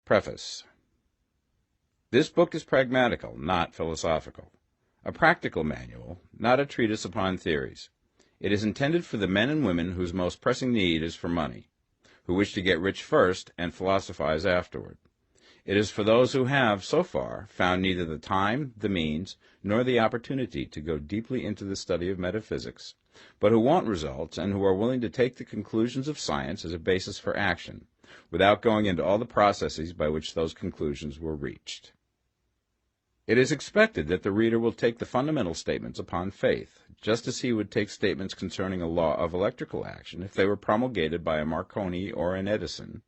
Preface. This book is pragmatical, not philosophical. A practical manual, not a treatise upon theories. It is intended for the men and women whose most pressing need is for money, who wish to get rich first and philosophize afterward. It is for those who have, so far, found neither the time, the means, nor the opportunity to go deeply into the study of metaphysics, but who want results and who are willing to take the conclusions of science as a basis for action, without going into all the processes by which those conclusions were reached. It is expected that the reader will take the fundamental statements upon faith, just as he would take statements concerning a law of electrical action if they were promulgated by a Marconi or an Edison,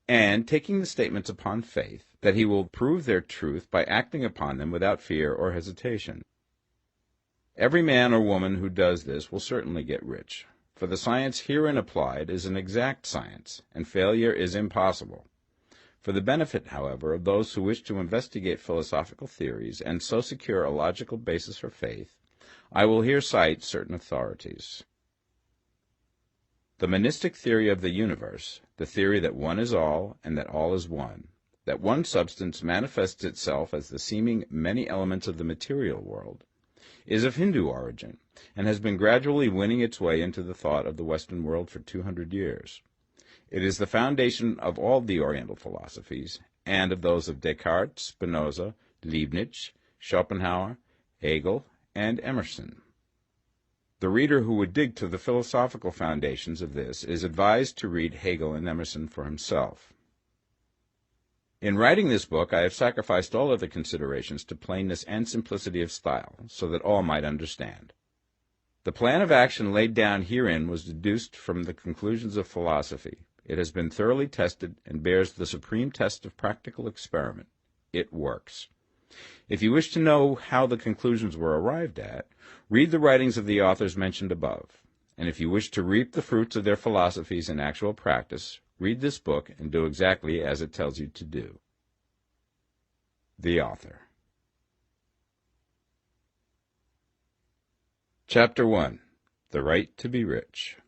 and taking the statements upon faith, that he will prove their truth by acting upon them without fear or hesitation. Every man or woman who does this will certainly get rich, for the science herein applied is an exact science, and failure is impossible. For the benefit, however, of those who wish to investigate philosophical theories and so secure a logical basis for faith, I will here cite certain authorities. The monistic theory of the universe, the theory that one is all and that all is one, that one substance manifests itself as the seeming many elements of the material world, is of Hindu origin and has been gradually winning its way into the thought of the Western world for 200 years. It is the foundation of all the Oriental philosophies and of those of Descartes, Spinoza, Leibniz, Schopenhauer, Hegel, and Emerson. The reader who would dig to the philosophical foundations of this is advised to read Hegel and Emerson for himself. In writing this book, I have sacrificed all other considerations to plainness and simplicity of style, so that all might understand. The plan of action laid down herein was deduced from the conclusions of philosophy. It has been thoroughly tested and bears the supreme test of practical experiment. It works. If you wish to know how the conclusions were arrived at, read the writings of the authors mentioned above. And if you wish to reap the fruits of their philosophies in actual practice, read this book and do exactly as it tells you to do. The author. Chapter 1. The Right to be Rich.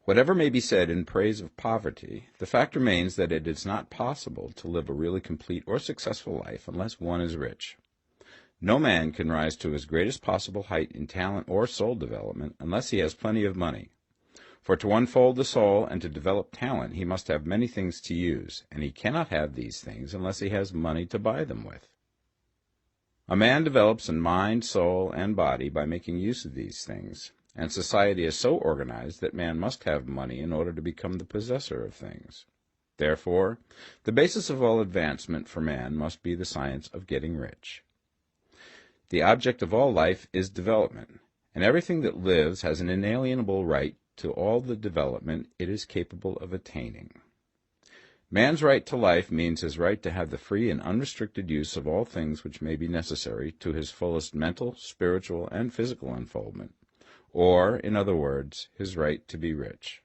Whatever may be said in praise of poverty, the fact remains that it is not possible to live a really complete or successful life unless one is rich. No man can rise to his greatest possible height in talent or soul development unless he has plenty of money. For to unfold the soul and to develop talent he must have many things to use, and he cannot have these things unless he has money to buy them with. A man develops in mind, soul, and body by making use of these things, and society is so organized that man must have money in order to become the possessor of things. Therefore, the basis of all advancement for man must be the science of getting rich. The object of all life is development, and everything that lives has an inalienable right to all the development it is capable of attaining. Man's right to life means his right to have the free and unrestricted use of all things which may be necessary to his fullest mental, spiritual, and physical unfoldment, or, in other words, his right to be rich.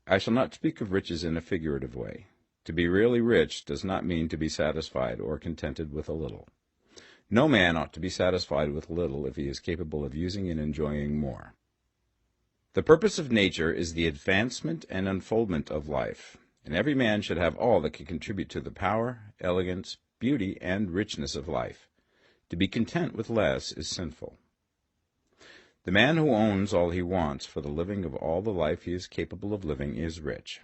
I shall not speak of riches in a figurative way. To be really rich does not mean to be satisfied or contented with a little. No man ought to be satisfied with little if he is capable of using and enjoying more. The purpose of nature is the advancement and unfoldment of life, and every man should have all that can contribute to the power, elegance, beauty, and richness of life. To be content with less is sinful. The man who owns all he wants for the living of all the life he is capable of living is rich,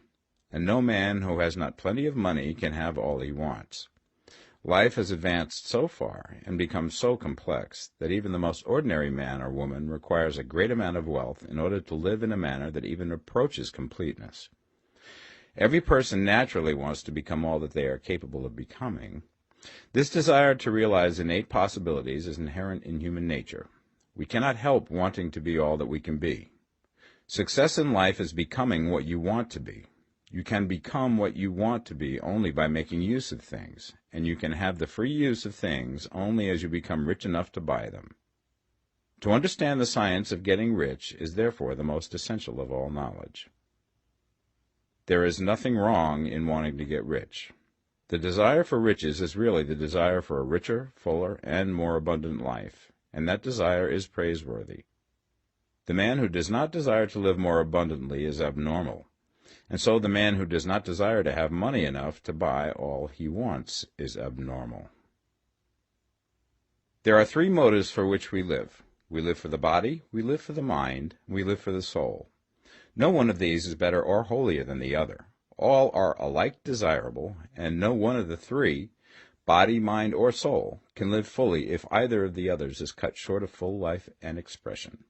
and no man who has not plenty of money can have all he wants. Life has advanced so far and become so complex that even the most ordinary man or woman requires a great amount of wealth in order to live in a manner that even approaches completeness. Every person naturally wants to become all that they are capable of becoming. This desire to realize innate possibilities is inherent in human nature. We cannot help wanting to be all that we can be. Success in life is becoming what you want to be. You can become what you want to be only by making use of things, and you can have the free use of things only as you become rich enough to buy them. To understand the science of getting rich is therefore the most essential of all knowledge. There is nothing wrong in wanting to get rich. The desire for riches is really the desire for a richer, fuller, and more abundant life, and that desire is praiseworthy. The man who does not desire to live more abundantly is abnormal. and so the man who does not desire to have money enough to buy all he wants is abnormal. There are three motives for which we live. We live for the body, we live for the mind, we live for the soul. No one of these is better or holier than the other. All are alike desirable, and no one of the three, body, mind, or soul, can live fully if either of the others is cut short of full life and expression.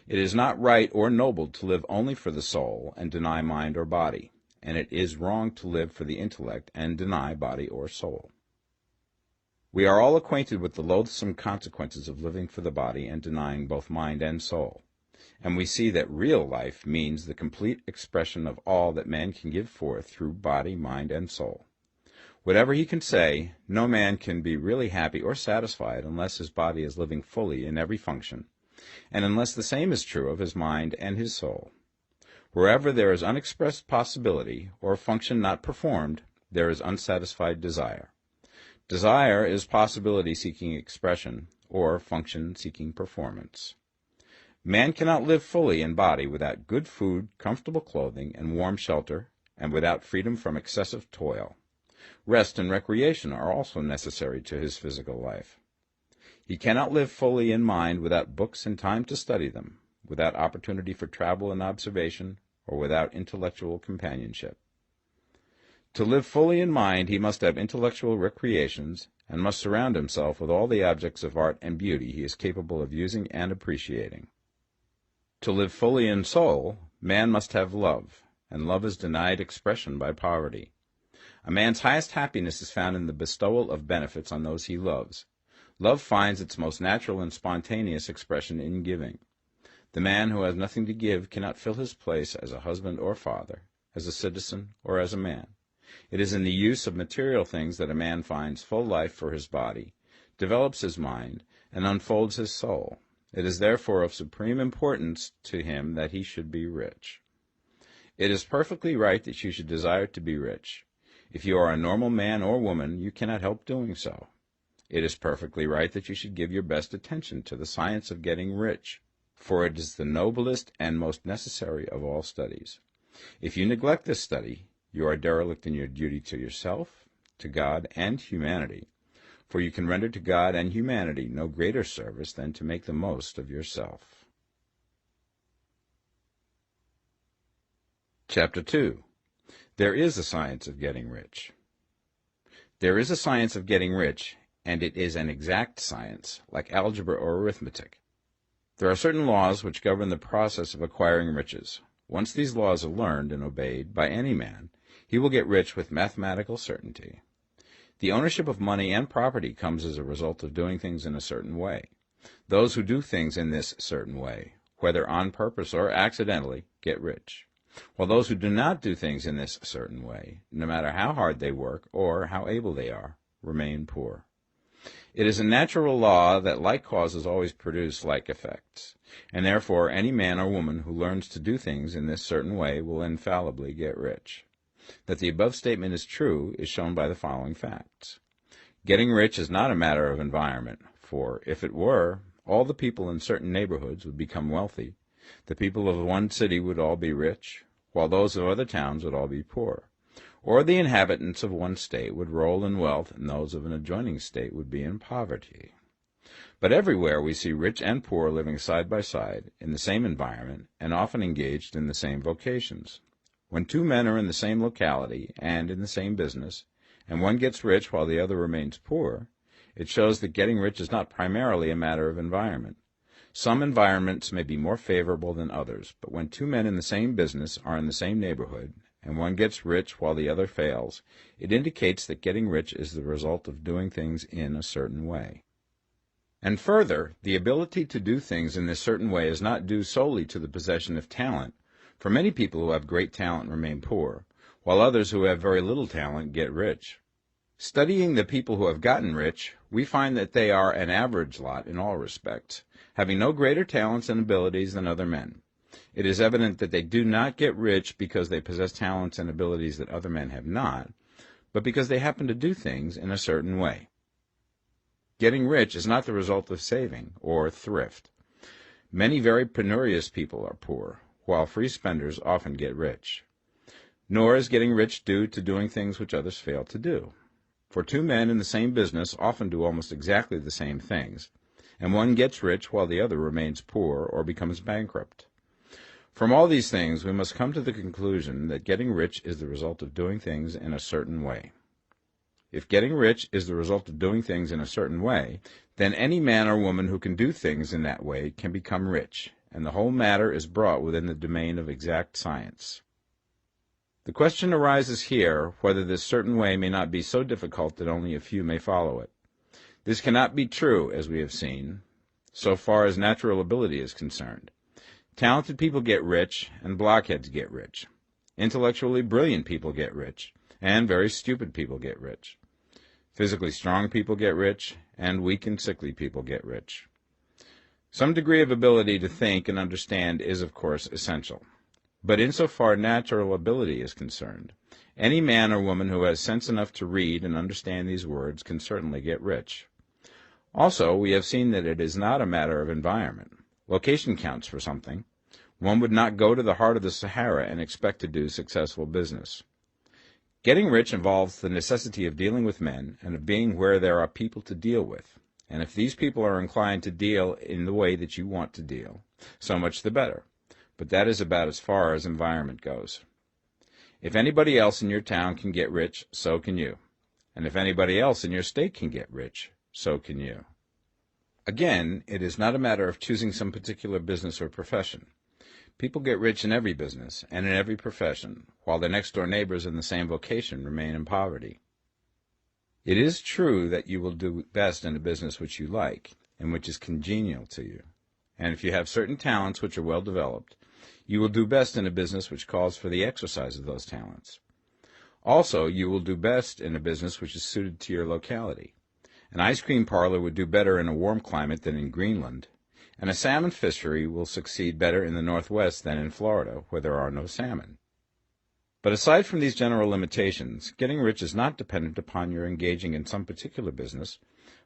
It is not right or noble to live only for the soul and deny mind or body, and it is wrong to live for the intellect and deny body or soul. We are all acquainted with the loathsome consequences of living for the body and denying both mind and soul, and we see that real life means the complete expression of all that man can give forth through body, mind, and soul. Whatever he can say, no man can be really happy or satisfied unless his body is living fully in every function, and unless the same is true of his mind and his soul. Wherever there is unexpressed possibility, or function not performed, there is unsatisfied desire. Desire is possibility seeking expression, or function seeking performance. Man cannot live fully in body without good food, comfortable clothing, and warm shelter, and without freedom from excessive toil. Rest and recreation are also necessary to his physical life. He cannot live fully in mind without books and time to study them, without opportunity for travel and observation, or without intellectual companionship. To live fully in mind, he must have intellectual recreations, and must surround himself with all the objects of art and beauty he is capable of using and appreciating. To live fully in soul, man must have love, and love is denied expression by poverty. A man's highest happiness is found in the bestowal of benefits on those he loves. Love finds its most natural and spontaneous expression in giving. The man who has nothing to give cannot fill his place as a husband or father, as a citizen or as a man. It is in the use of material things that a man finds full life for his body, develops his mind, and unfolds his soul. It is therefore of supreme importance to him that he should be rich. It is perfectly right that you should desire to be rich. If you are a normal man or woman, you cannot help doing so. It is perfectly right that you should give your best attention to the science of getting rich, for it is the noblest and most necessary of all studies. If you neglect this study, you are derelict in your duty to yourself, to God, and humanity, for you can render to God and humanity no greater service than to make the most of yourself. Chapter 2. There is a science of getting rich. There is a science of getting rich, and it is an exact science, like algebra or arithmetic. There are certain laws which govern the process of acquiring riches. Once these laws are learned and obeyed by any man, he will get rich with mathematical certainty. The ownership of money and property comes as a result of doing things in a certain way. Those who do things in this certain way, whether on purpose or accidentally, get rich, while those who do not do things in this certain way, no matter how hard they work or how able they are, remain poor. It is a natural law that like causes always produce like effects, and therefore any man or woman who learns to do things in this certain way will infallibly get rich. That the above statement is true is shown by the following facts. Getting rich is not a matter of environment, for if it were, all the people in certain neighborhoods would become wealthy. The people of one city would all be rich, while those of other towns would all be poor. Or the inhabitants of one state would roll in wealth, and those of an adjoining state would be in poverty. But everywhere we see rich and poor living side by side, in the same environment, and often engaged in the same vocations. When two men are in the same locality and in the same business, and one gets rich while the other remains poor, it shows that getting rich is not primarily a matter of environment. Some environments may be more favorable than others, but when two men in the same business are in the same neighborhood, and one gets rich while the other fails, it indicates that getting rich is the result of doing things in a certain way. And further, the ability to do things in this certain way is not due solely to the possession of talent, for many people who have great talent remain poor, while others who have very little talent get rich. Studying the people who have gotten rich, we find that they are an average lot in all respects, having no greater talents and abilities than other men. It is evident that they do not get rich because they possess talents and abilities that other men have not, but because they happen to do things in a certain way. Getting rich is not the result of saving or thrift. Many very penurious people are poor, while free spenders often get rich. Nor is getting rich due to doing things which others fail to do. For two men in the same business often do almost exactly the same things, and one gets rich while the other remains poor or becomes bankrupt. From all these things, we must come to the conclusion that getting rich is the result of doing things in a certain way. If getting rich is the result of doing things in a certain way, then any man or woman who can do things in that way can become rich, and the whole matter is brought within the domain of exact science. The question arises here whether this certain way may not be so difficult that only a few may follow it. This cannot be true, as we have seen, so far as natural ability is concerned. Talented people get rich, and blockheads get rich. Intellectually brilliant people get rich, and very stupid people get rich. Physically strong people get rich, and weak and sickly people get rich. Some degree of ability to think and understand is, of course, essential. But insofar natural ability is concerned, any man or woman who has sense enough to read and understand these words can certainly get rich. Also, we have seen that it is not a matter of environment. Location counts for something. One would not go to the heart of the Sahara and expect to do successful business. Getting rich involves the necessity of dealing with men and of being where there are people to deal with. And if these people are inclined to deal in the way that you want to deal, so much the better. But that is about as far as environment goes. If anybody else in your town can get rich, so can you. And if anybody else in your state can get rich, so can you. Again, it is not a matter of choosing some particular business or profession. People get rich in every business and in every profession, while their next-door neighbors in the same vocation remain in poverty. It is true that you will do best in a business which you like and which is congenial to you. And if you have certain talents which are well developed, you will do best in a business which calls for the exercise of those talents. Also, you will do best in a business which is suited to your locality. An ice cream parlor would do better in a warm climate than in Greenland, and a salmon fishery will succeed better in the Northwest than in Florida, where there are no salmon. But aside from these general limitations, getting rich is not dependent upon your engaging in some particular business,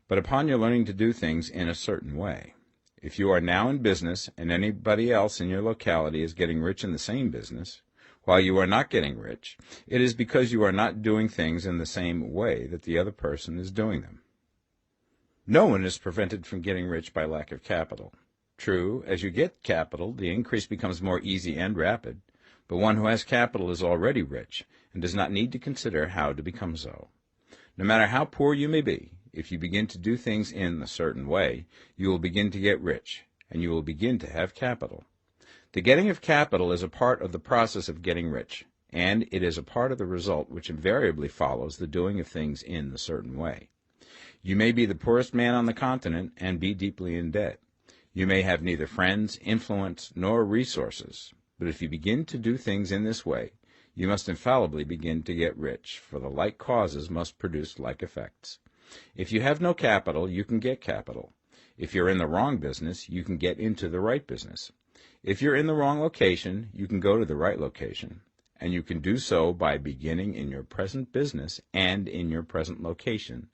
but upon your learning to do things in a certain way. If you are now in business and anybody else in your locality is getting rich in the same business, while you are not getting rich, it is because you are not doing things in the same way that the other person is doing them. No one is prevented from getting rich by lack of capital. True, as you get capital, the increase becomes more easy and rapid, but one who has capital is already rich and does not need to consider how to become so. No matter how poor you may be, if you begin to do things in a certain way, you will begin to get rich, and you will begin to have capital. The getting of capital is a part of the process of getting rich, and it is a part of the result which invariably follows the doing of things in a certain way. You may be the poorest man on the continent and be deeply in debt. You may have neither friends, influence, nor resources, but if you begin to do things in this way, you must infallibly begin to get rich, for the like causes must produce like effects. If you have no capital, you can get capital. If you're in the wrong business, you can get into the right business. If you're in the wrong location, you can go to the right location, and you can do so by beginning in your present business and in your present location,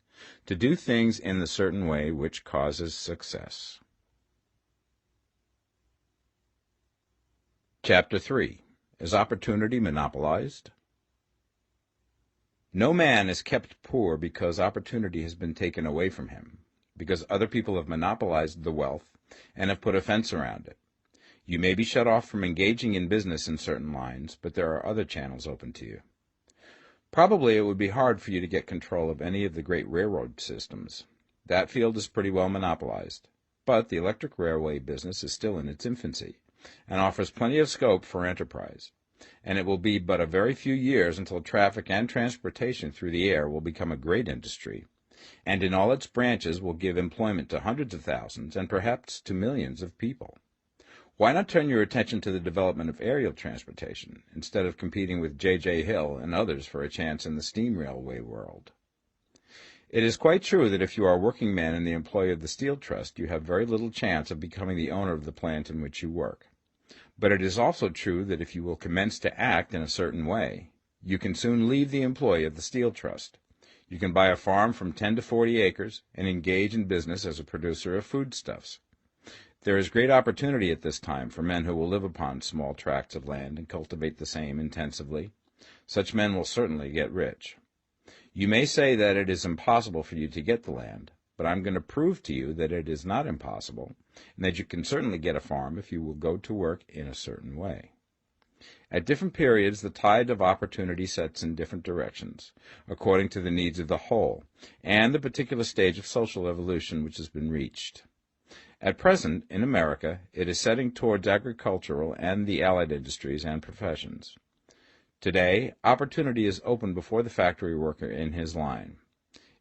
to do things in the certain way which causes success. Chapter 3. Is opportunity monopolized? No man is kept poor because opportunity has been taken away from him, because other people have monopolized the wealth and have put a fence around it. You may be shut off from engaging in business in certain lines, but there are other channels open to you. Probably it would be hard for you to get control of any of the great railroad systems. That field is pretty well monopolized, but the electric railway business is still in its infancy and offers plenty of scope for enterprise, and it will be but a very few years until traffic and transportation through the air will become a great industry, and in all its branches will give employment to hundreds of thousands and perhaps to millions of people. Why not turn your attention to the development of aerial transportation, instead of competing with J.J. Hill and others for a chance in the steam railway world? It is quite true that if you are a working man in the employ of the Steel Trust, you have very little chance of becoming the owner of the plant in which you work. But it is also true that if you will commence to act in a certain way, you can soon leave the employ of the Steel Trust. You can buy a farm from 10 to 40 acres and engage in business as a producer of foodstuffs. There is great opportunity at this time for men who will live upon small tracts of land and cultivate the same intensively. Such men will certainly get rich. You may say that it is impossible for you to get the land, but I'm going to prove to you that it is not impossible, and that you can certainly get a farm if you will go to work in a certain way. At different periods, the tide of opportunity sets in different directions, according to the needs of the whole, and the particular stage of social evolution which has been reached. At present, in America, it is setting towards agricultural and the allied industries and professions. Today, opportunity is open before the factory worker in his line.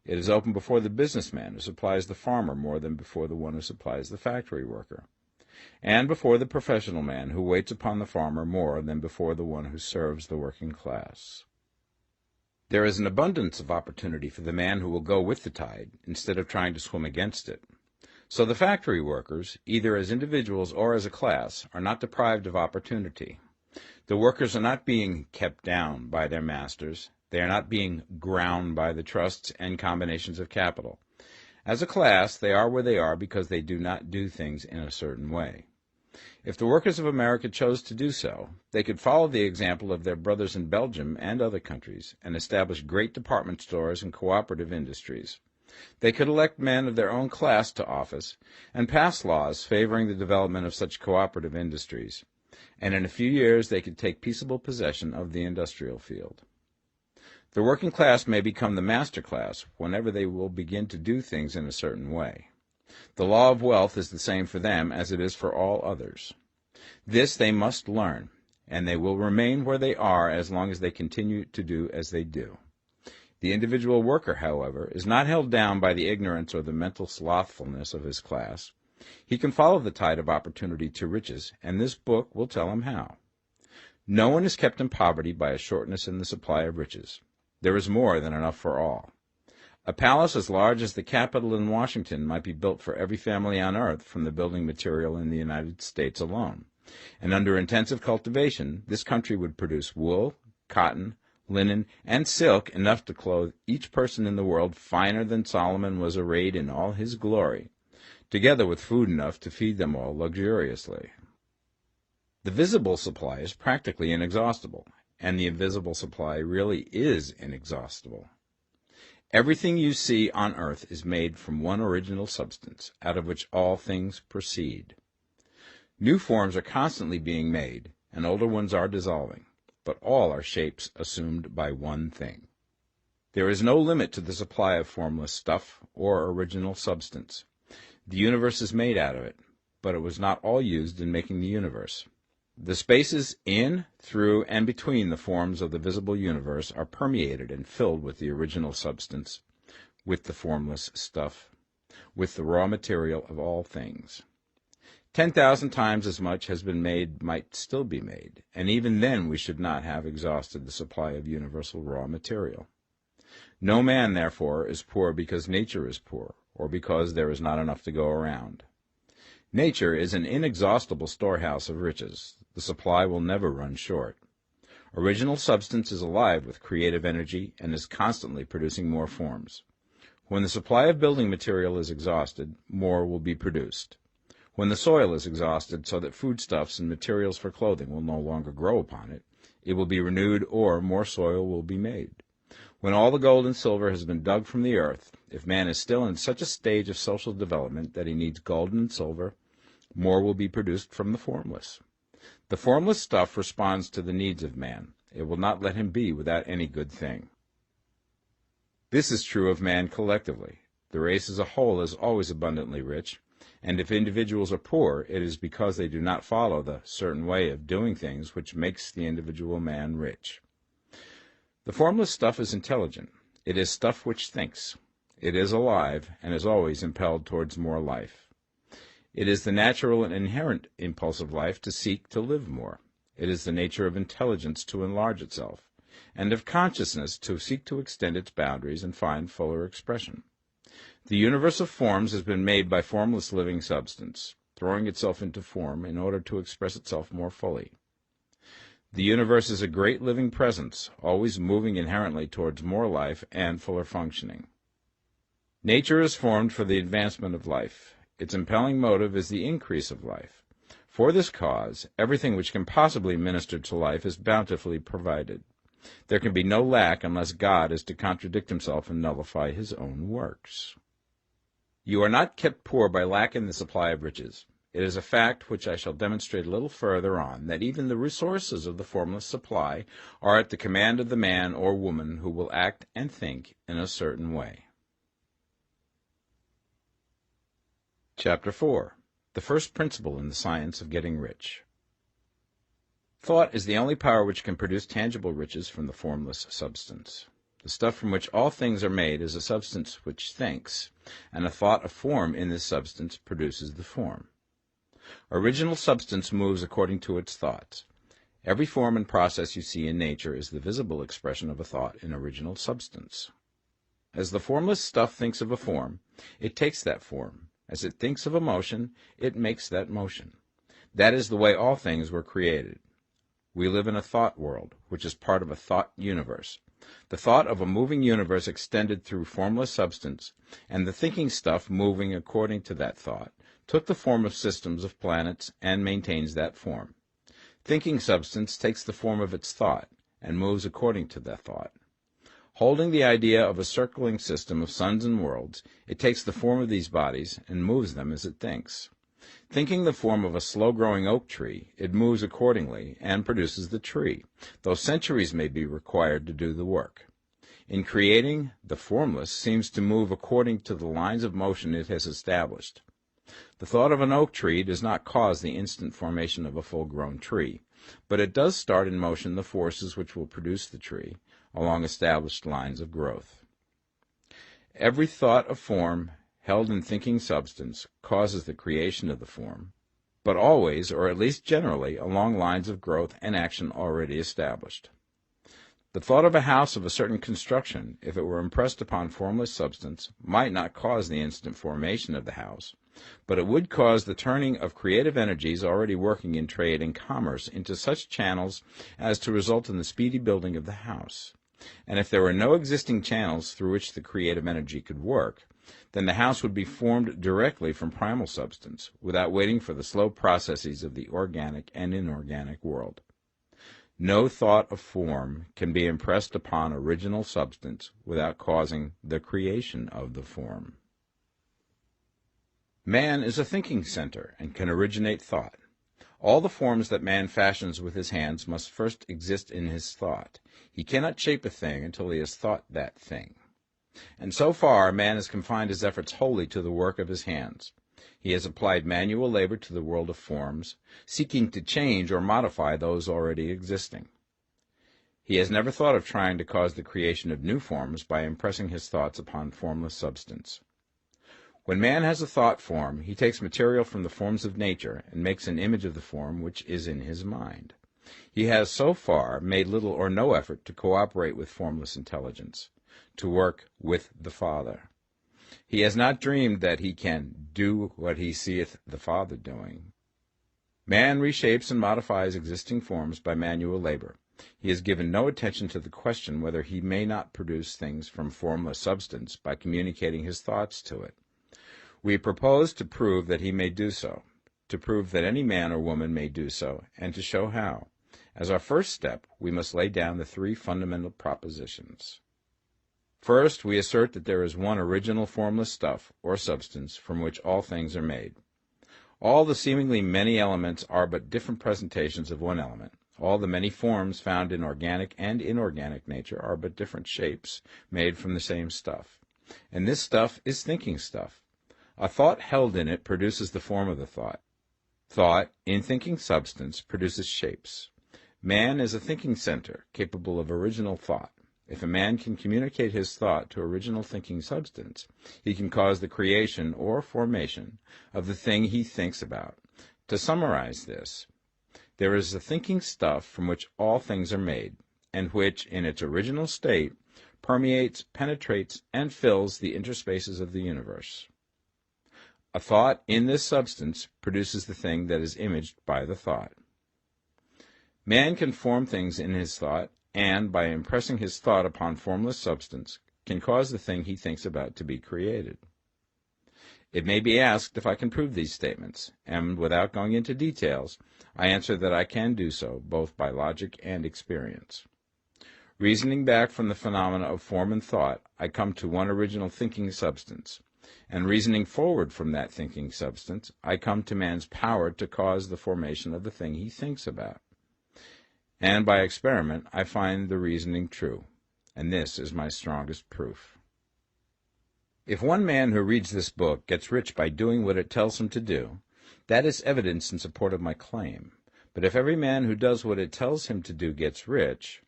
It is open before the businessman who supplies the farmer more than before the one who supplies the factory worker, and before the professional man who waits upon the farmer more than before the one who serves the working class. There is an abundance of opportunity for the man who will go with the tide instead of trying to swim against it. So the factory workers, either as individuals or as a class, are not deprived of opportunity. The workers are not being kept down by their masters. They are not being ground by the trusts and combinations of capital. As a class, they are where they are because they do not do things in a certain way. If the workers of America chose to do so, they could follow the example of their brothers in Belgium and other countries and establish great department stores and cooperative industries. They could elect men of their own class to office and pass laws favoring the development of such cooperative industries, and in a few years they could take peaceable possession of the industrial field. The working class may become the master class whenever they will begin to do things in a certain way. The law of wealth is the same for them as it is for all others. This they must learn, and they will remain where they are as long as they continue to do as they do. The individual worker, however, is not held down by the ignorance or the mental slothfulness of his class. He can follow the tide of opportunity to riches, and this book will tell him how. No one is kept in poverty by a shortness in the supply of riches. There is more than enough for all. A palace as large as the Capitol in Washington might be built for every family on earth from the building material in the United States alone. And under intensive cultivation, this country would produce wool, cotton, linen, and silk enough to clothe each person in the world finer than Solomon was arrayed in all his glory, together with food enough to feed them all luxuriously. The visible supply is practically inexhaustible, and the invisible supply really is inexhaustible. Everything you see on earth is made from one original substance, out of which all things proceed. New forms are constantly being made, and older ones are dissolving, but all are shapes assumed by one thing. There is no limit to the supply of formless stuff or original substance. The universe is made out of it, but it was not all used in making the universe. The spaces in, through, and between the forms of the visible universe are permeated and filled with the original substance, with the formless stuff, with the raw material of all things. 10,000 times as much has been made might still be made, and even then we should not have exhausted the supply of universal raw material. No man, therefore, is poor because nature is poor, or because there is not enough to go around. Nature is an inexhaustible storehouse of riches. The supply will never run short. Original substance is alive with creative energy and is constantly producing more forms. When the supply of building material is exhausted, more will be produced. When the soil is exhausted so that foodstuffs and materials for clothing will no longer grow upon it, it will be renewed or more soil will be made. When all the gold and silver has been dug from the earth, if man is still in such a stage of social development that he needs gold and silver, more will be produced from the formless. The formless stuff responds to the needs of man. It will not let him be without any good thing. This is true of man collectively. The race as a whole is always abundantly rich, and if individuals are poor, it is because they do not follow the certain way of doing things which makes the individual man rich. The formless stuff is intelligent. It is stuff which thinks. It is alive, and is always impelled towards more life. It is the natural and inherent impulse of life to seek to live more. It is the nature of intelligence to enlarge itself, and of consciousness to seek to extend its boundaries and find fuller expression. The universe of forms has been made by formless living substance, throwing itself into form in order to express itself more fully. The universe is a great living presence, always moving inherently towards more life and fuller functioning. Nature is formed for the advancement of life. Its impelling motive is the increase of life. For this cause, everything which can possibly minister to life is bountifully provided. There can be no lack unless God is to contradict himself and nullify his own works. You are not kept poor by lack in the supply of riches. It is a fact which I shall demonstrate a little further on, that even the resources of the formless supply are at the command of the man or woman who will act and think in a certain way. Chapter 4. The first principle in the science of getting rich. Thought is the only power which can produce tangible riches from the formless substance. The stuff from which all things are made is a substance which thinks, and a thought of form in this substance produces the form. Original substance moves according to its thoughts. Every form and process you see in nature is the visible expression of a thought in original substance. As the formless stuff thinks of a form, it takes that form. As it thinks of a motion, it makes that motion. That is the way all things were created. We live in a thought world, which is part of a thought universe. The thought of a moving universe extended through formless substance, and the thinking stuff moving according to that thought, took the form of systems of planets and maintains that form. Thinking substance takes the form of its thought and moves according to that thought. Holding the idea of a circling system of suns and worlds, it takes the form of these bodies and moves them as it thinks. Thinking the form of a slow-growing oak tree, it moves accordingly and produces the tree, though centuries may be required to do the work. In creating, the formless seems to move according to the lines of motion it has established. The thought of an oak tree does not cause the instant formation of a full-grown tree, but it does start in motion the forces which will produce the tree, along established lines of growth. Every thought of form held in thinking substance causes the creation of the form, but always, or at least generally, along lines of growth and action already established. The thought of a house of a certain construction, if it were impressed upon formless substance, might not cause the instant formation of the house, but it would cause the turning of creative energies already working in trade and commerce into such channels as to result in the speedy building of the house. And if there were no existing channels through which the creative energy could work, then the house would be formed directly from primal substance, without waiting for the slow processes of the organic and inorganic world. No thought of form can be impressed upon original substance without causing the creation of the form. Man is a thinking center and can originate thought. All the forms that man fashions with his hands must first exist in his thought. He cannot shape a thing until he has thought that thing. And so far, man has confined his efforts wholly to the work of his hands. He has applied manual labor to the world of forms, seeking to change or modify those already existing. He has never thought of trying to cause the creation of new forms by impressing his thoughts upon formless substance. When man has a thought form, he takes material from the forms of nature and makes an image of the form which is in his mind. He has so far made little or no effort to cooperate with formless intelligence, to work with the Father. He has not dreamed that he can do what he seeth the Father doing. Man reshapes and modifies existing forms by manual labor. He has given no attention to the question whether he may not produce things from formless substance by communicating his thoughts to it. We propose to prove that he may do so, to prove that any man or woman may do so, and to show how. As our first step, we must lay down the three fundamental propositions. First, we assert that there is one original formless stuff, or substance, from which all things are made. All the seemingly many elements are but different presentations of one element. All the many forms found in organic and inorganic nature are but different shapes, made from the same stuff. And this stuff is thinking stuff. A thought held in it produces the form of the thought. Thought, in thinking substance, produces shapes. Man is a thinking center, capable of original thought. If a man can communicate his thought to original thinking substance, he can cause the creation or formation of the thing he thinks about. To summarize this, there is a thinking stuff from which all things are made, and which, in its original state, permeates, penetrates, and fills the interspaces of the universe. A thought in this substance produces the thing that is imaged by the thought. Man can form things in his thought, and, by impressing his thought upon formless substance, can cause the thing he thinks about to be created. It may be asked if I can prove these statements, and without going into details, I answer that I can do so, both by logic and experience. Reasoning back from the phenomena of form and thought, I come to one original thinking substance. And reasoning forward from that thinking substance, I come to man's power to cause the formation of the thing he thinks about. And by experiment, I find the reasoning true. And this is my strongest proof. If one man who reads this book gets rich by doing what it tells him to do, that is evidence in support of my claim. But if every man who does what it tells him to do gets rich,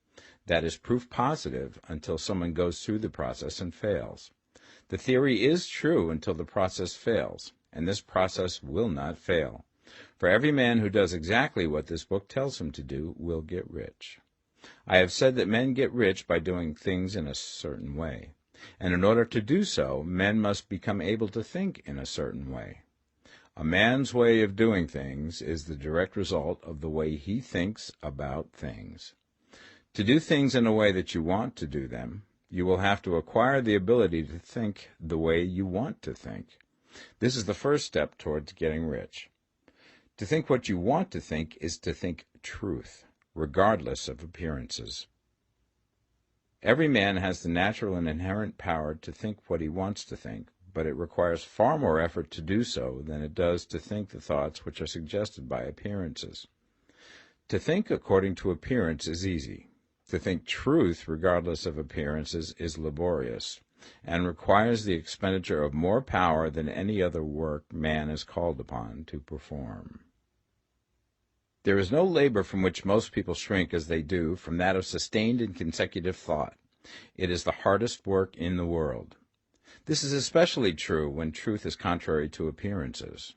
that is proof positive until someone goes through the process and fails. The theory is true until the process fails, and this process will not fail. For every man who does exactly what this book tells him to do will get rich. I have said that men get rich by doing things in a certain way, and in order to do so, men must become able to think in a certain way. A man's way of doing things is the direct result of the way he thinks about things. To do things in a way that you want to do them, you will have to acquire the ability to think the way you want to think. This is the first step towards getting rich. To think what you want to think is to think truth, regardless of appearances. Every man has the natural and inherent power to think what he wants to think, but it requires far more effort to do so than it does to think the thoughts which are suggested by appearances. To think according to appearance is easy. To think truth regardless of appearances is laborious, and requires the expenditure of more power than any other work man is called upon to perform. There is no labor from which most people shrink as they do from that of sustained and consecutive thought. It is the hardest work in the world. This is especially true when truth is contrary to appearances.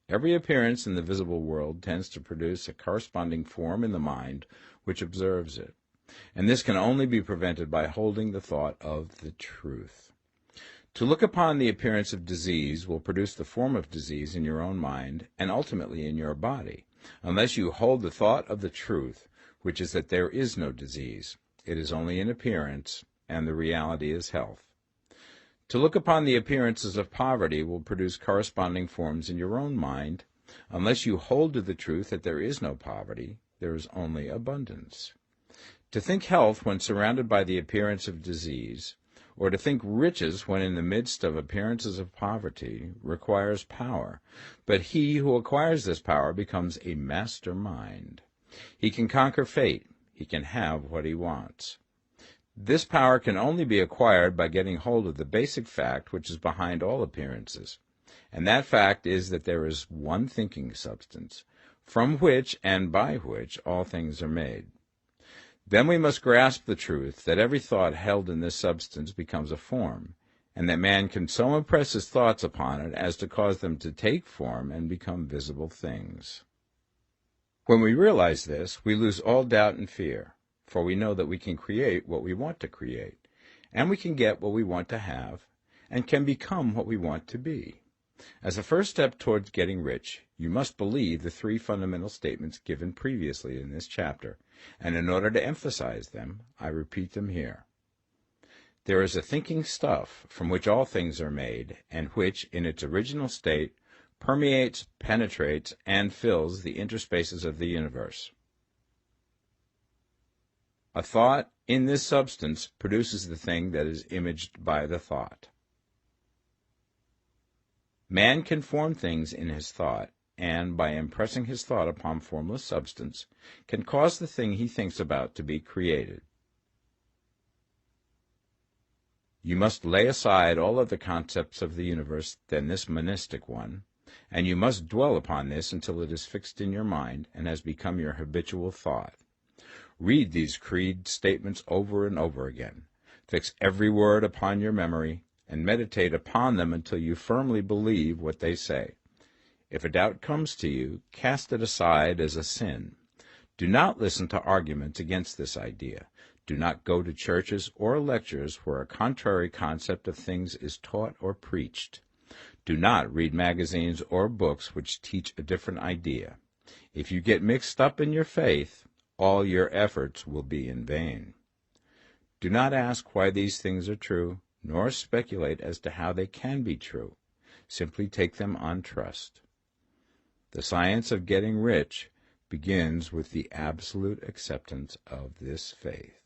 Every appearance in the visible world tends to produce a corresponding form in the mind which observes it, and this can only be prevented by holding the thought of the truth. To look upon the appearance of disease will produce the form of disease in your own mind and ultimately in your body, unless you hold the thought of the truth, which is that there is no disease. It is only an appearance, and the reality is health. To look upon the appearances of poverty will produce corresponding forms in your own mind, unless you hold to the truth that there is no poverty, there is only abundance. To think health when surrounded by the appearance of disease, or to think riches when in the midst of appearances of poverty, requires power, but he who acquires this power becomes a master mind. He can conquer fate. He can have what he wants. This power can only be acquired by getting hold of the basic fact which is behind all appearances, and that fact is that there is one thinking substance, from which and by which all things are made. Then we must grasp the truth that every thought held in this substance becomes a form, and that man can so impress his thoughts upon it as to cause them to take form and become visible things. When we realize this, we lose all doubt and fear, for we know that we can create what we want to create, and we can get what we want to have, and can become what we want to be. As a first step towards getting rich, you must believe the three fundamental statements given previously in this chapter, and in order to emphasize them, I repeat them here. There is a thinking stuff from which all things are made, and which, in its original state, permeates, penetrates, and fills the interspaces of the universe. A thought in this substance produces the thing that is imaged by the thought. Man can form things in his thought, and, by impressing his thought upon formless substance, can cause the thing he thinks about to be created. You must lay aside all other concepts of the universe than this monistic one, and you must dwell upon this until it is fixed in your mind and has become your habitual thought. Read these creed statements over and over again. Fix every word upon your memory, and meditate upon them until you firmly believe what they say. If a doubt comes to you, cast it aside as a sin. Do not listen to arguments against this idea. Do not go to churches or lectures where a contrary concept of things is taught or preached. Do not read magazines or books which teach a different idea. If you get mixed up in your faith, all your efforts will be in vain. Do not ask why these things are true, nor speculate as to how they can be true. Simply take them on trust. The science of getting rich begins with the absolute acceptance of this faith.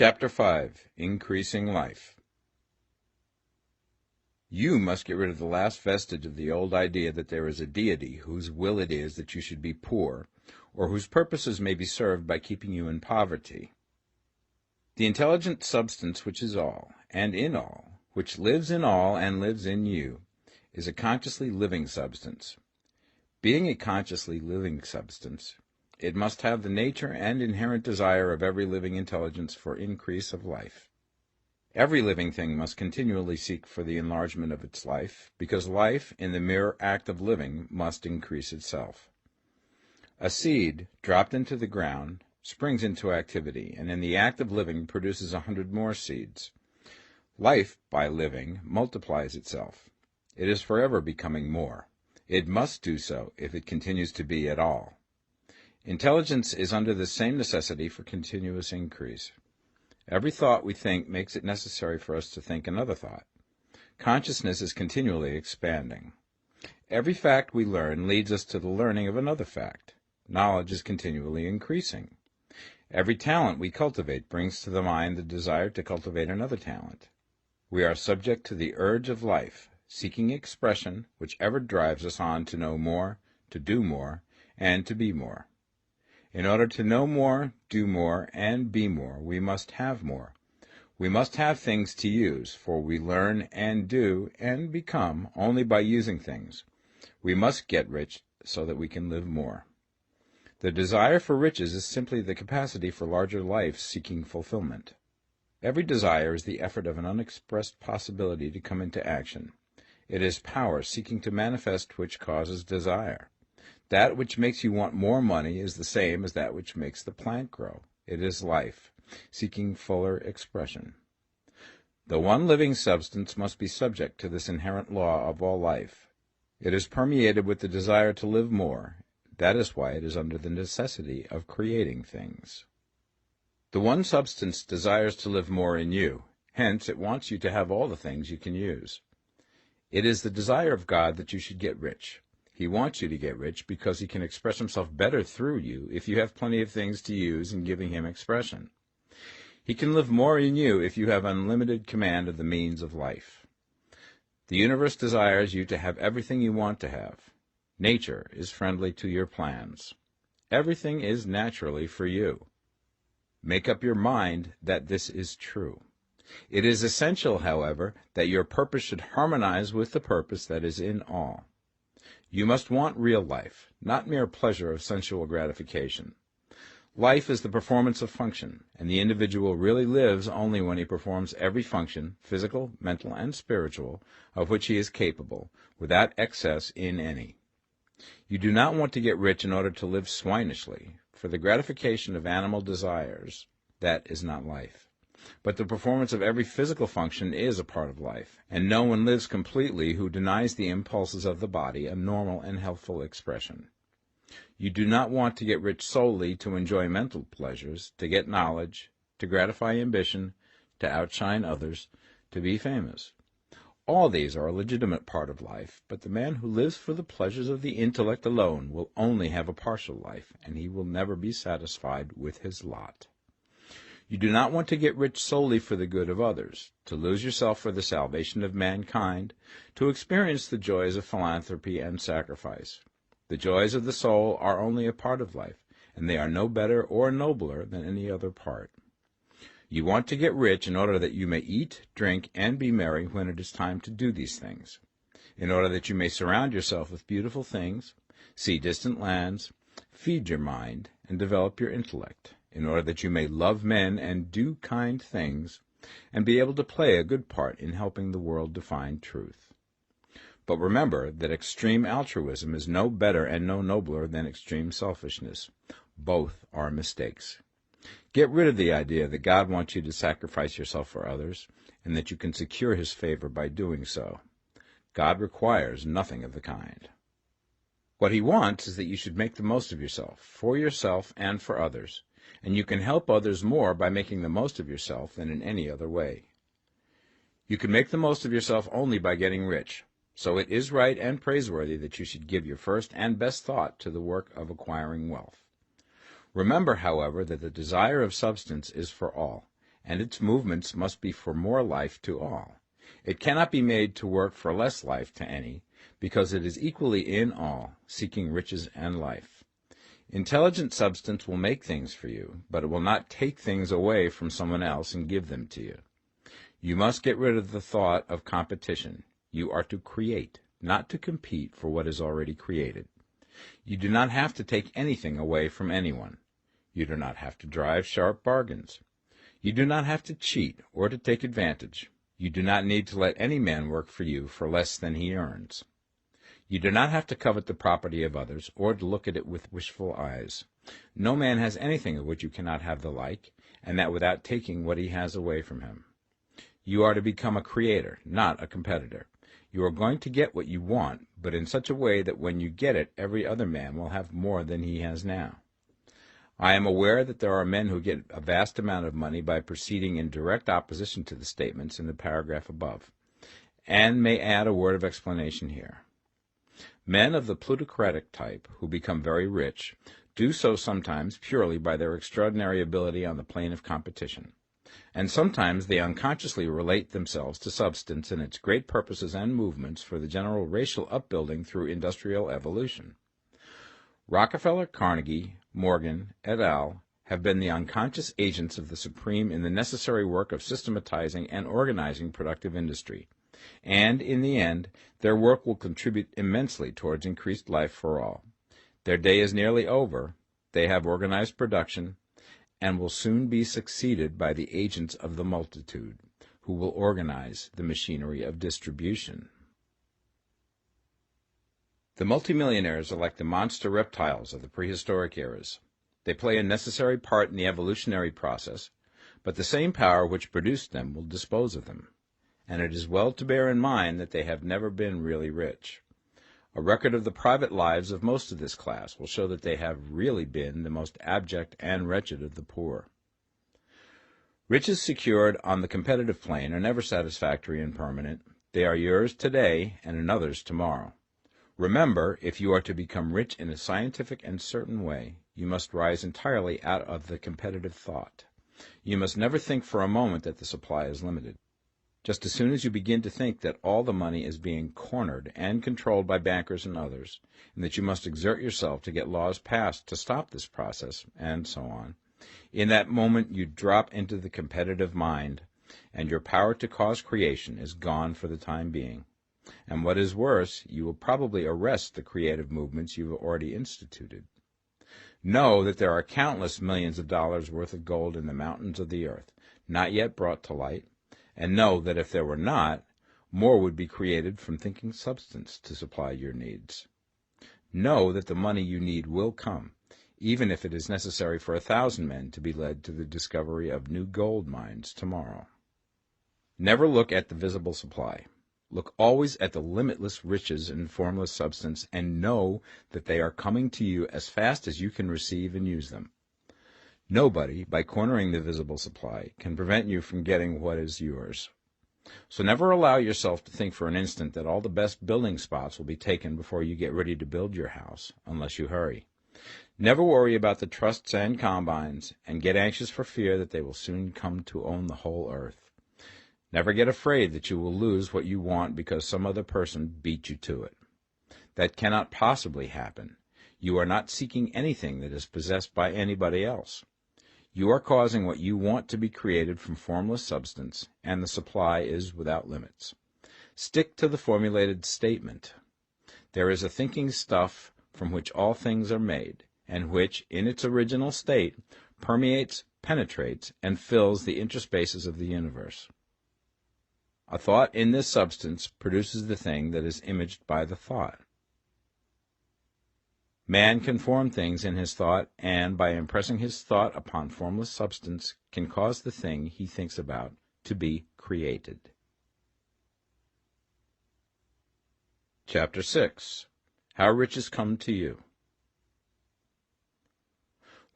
Chapter 5. Increasing Life. You must get rid of the last vestige of the old idea that there is a deity whose will it is that you should be poor, or whose purposes may be served by keeping you in poverty. The intelligent substance which is all, and in all, which lives in all and lives in you, is a consciously living substance. Being a consciously living substance, it must have the nature and inherent desire of every living intelligence for increase of life. Every living thing must continually seek for the enlargement of its life, because life, in the mere act of living, must increase itself. A seed, dropped into the ground, springs into activity, and in the act of living produces 100 more seeds. Life, by living, multiplies itself. It is forever becoming more. It must do so if it continues to be at all. Intelligence is under the same necessity for continuous increase. Every thought we think makes it necessary for us to think another thought. Consciousness is continually expanding. Every fact we learn leads us to the learning of another fact. Knowledge is continually increasing. Every talent we cultivate brings to the mind the desire to cultivate another talent. We are subject to the urge of life, seeking expression, which ever drives us on to know more, to do more, and to be more. In order to know more, do more, and be more, we must have more. We must have things to use, for we learn and do and become only by using things. We must get rich so that we can live more. The desire for riches is simply the capacity for larger life seeking fulfillment. Every desire is the effort of an unexpressed possibility to come into action. It is power seeking to manifest which causes desire. That which makes you want more money is the same as that which makes the plant grow. It is life, seeking fuller expression. The one living substance must be subject to this inherent law of all life. It is permeated with the desire to live more. That is why it is under the necessity of creating things. The one substance desires to live more in you. Hence, it wants you to have all the things you can use. It is the desire of God that you should get rich. He wants you to get rich because he can express himself better through you if you have plenty of things to use in giving him expression. He can live more in you if you have unlimited command of the means of life. The universe desires you to have everything you want to have. Nature is friendly to your plans. Everything is naturally for you. Make up your mind that this is true. It is essential, however, that your purpose should harmonize with the purpose that is in all. You must want real life, not mere pleasure of sensual gratification. Life is the performance of function, and the individual really lives only when he performs every function, physical, mental, and spiritual, of which he is capable, without excess in any. You do not want to get rich in order to live swinishly, for the gratification of animal desires, that is not life. But the performance of every physical function is a part of life, and no one lives completely who denies the impulses of the body a normal and healthful expression. You do not want to get rich solely to enjoy mental pleasures, to get knowledge, to gratify ambition, to outshine others, to be famous. All these are a legitimate part of life, but the man who lives for the pleasures of the intellect alone will only have a partial life, and he will never be satisfied with his lot. You do not want to get rich solely for the good of others, to lose yourself for the salvation of mankind, to experience the joys of philanthropy and sacrifice. The joys of the soul are only a part of life, and they are no better or nobler than any other part. You want to get rich in order that you may eat, drink, and be merry when it is time to do these things, in order that you may surround yourself with beautiful things, see distant lands, feed your mind, and develop your intellect, in order that you may love men and do kind things, and be able to play a good part in helping the world to find truth. But remember that extreme altruism is no better and no nobler than extreme selfishness. Both are mistakes. Get rid of the idea that God wants you to sacrifice yourself for others, and that you can secure his favor by doing so. God requires nothing of the kind. What he wants is that you should make the most of yourself, for yourself and for others, and you can help others more by making the most of yourself than in any other way. You can make the most of yourself only by getting rich, so it is right and praiseworthy that you should give your first and best thought to the work of acquiring wealth. Remember, however, that the desire of substance is for all, and its movements must be for more life to all. It cannot be made to work for less life to any, because it is equally in all, seeking riches and life. Intelligent substance will make things for you, but it will not take things away from someone else and give them to you. You must get rid of the thought of competition. You are to create, not to compete for what is already created. You do not have to take anything away from anyone. You do not have to drive sharp bargains. You do not have to cheat or to take advantage. You do not need to let any man work for you for less than he earns. You do not have to covet the property of others or to look at it with wishful eyes. No man has anything of which you cannot have the like, and that without taking what he has away from him. You are to become a creator, not a competitor. You are going to get what you want, but in such a way that when you get it, every other man will have more than he has now. I am aware that there are men who get a vast amount of money by proceeding in direct opposition to the statements in the paragraph above, and may add a word of explanation here. Men of the plutocratic type, who become very rich, do so sometimes purely by their extraordinary ability on the plane of competition, and sometimes they unconsciously relate themselves to substance and its great purposes and movements for the general racial upbuilding through industrial evolution. Rockefeller, Carnegie, Morgan, et al. Have been the unconscious agents of the supreme in the necessary work of systematizing and organizing productive industry, and, in the end, their work will contribute immensely towards increased life for all. Their day is nearly over, they have organized production, and will soon be succeeded by the agents of the multitude, who will organize the machinery of distribution. The multimillionaires are like the monster reptiles of the prehistoric eras. They play a necessary part in the evolutionary process, but the same power which produced them will dispose of them, and it is well to bear in mind that they have never been really rich. A record of the private lives of most of this class will show that they have really been the most abject and wretched of the poor. Riches secured on the competitive plane are never satisfactory and permanent. They are yours today and another's tomorrow. Remember, if you are to become rich in a scientific and certain way, you must rise entirely out of the competitive thought. You must never think for a moment that the supply is limited. Just as soon as you begin to think that all the money is being cornered and controlled by bankers and others, and that you must exert yourself to get laws passed to stop this process, and so on, in that moment you drop into the competitive mind, and your power to cause creation is gone for the time being. And what is worse, you will probably arrest the creative movements you have already instituted. Know that there are countless millions of dollars worth of gold in the mountains of the earth, not yet brought to light, and know that if there were not, more would be created from thinking substance to supply your needs. Know that the money you need will come, even if it is necessary for 1,000 men to be led to the discovery of new gold mines tomorrow. Never look at the visible supply. Look always at the limitless riches in formless substance, and know that they are coming to you as fast as you can receive and use them. Nobody, by cornering the visible supply, can prevent you from getting what is yours. So never allow yourself to think for an instant that all the best building spots will be taken before you get ready to build your house, unless you hurry. Never worry about the trusts and combines, and get anxious for fear that they will soon come to own the whole earth. Never get afraid that you will lose what you want because some other person beat you to it. That cannot possibly happen. You are not seeking anything that is possessed by anybody else. You are causing what you want to be created from formless substance, and the supply is without limits. Stick to the formulated statement. There is a thinking stuff from which all things are made, and which, in its original state, permeates, penetrates, and fills the interspaces of the universe. A thought in this substance produces the thing that is imaged by the thought. Man can form things in his thought, and by impressing his thought upon formless substance, can cause the thing he thinks about to be created. Chapter 6. How Riches Come to You.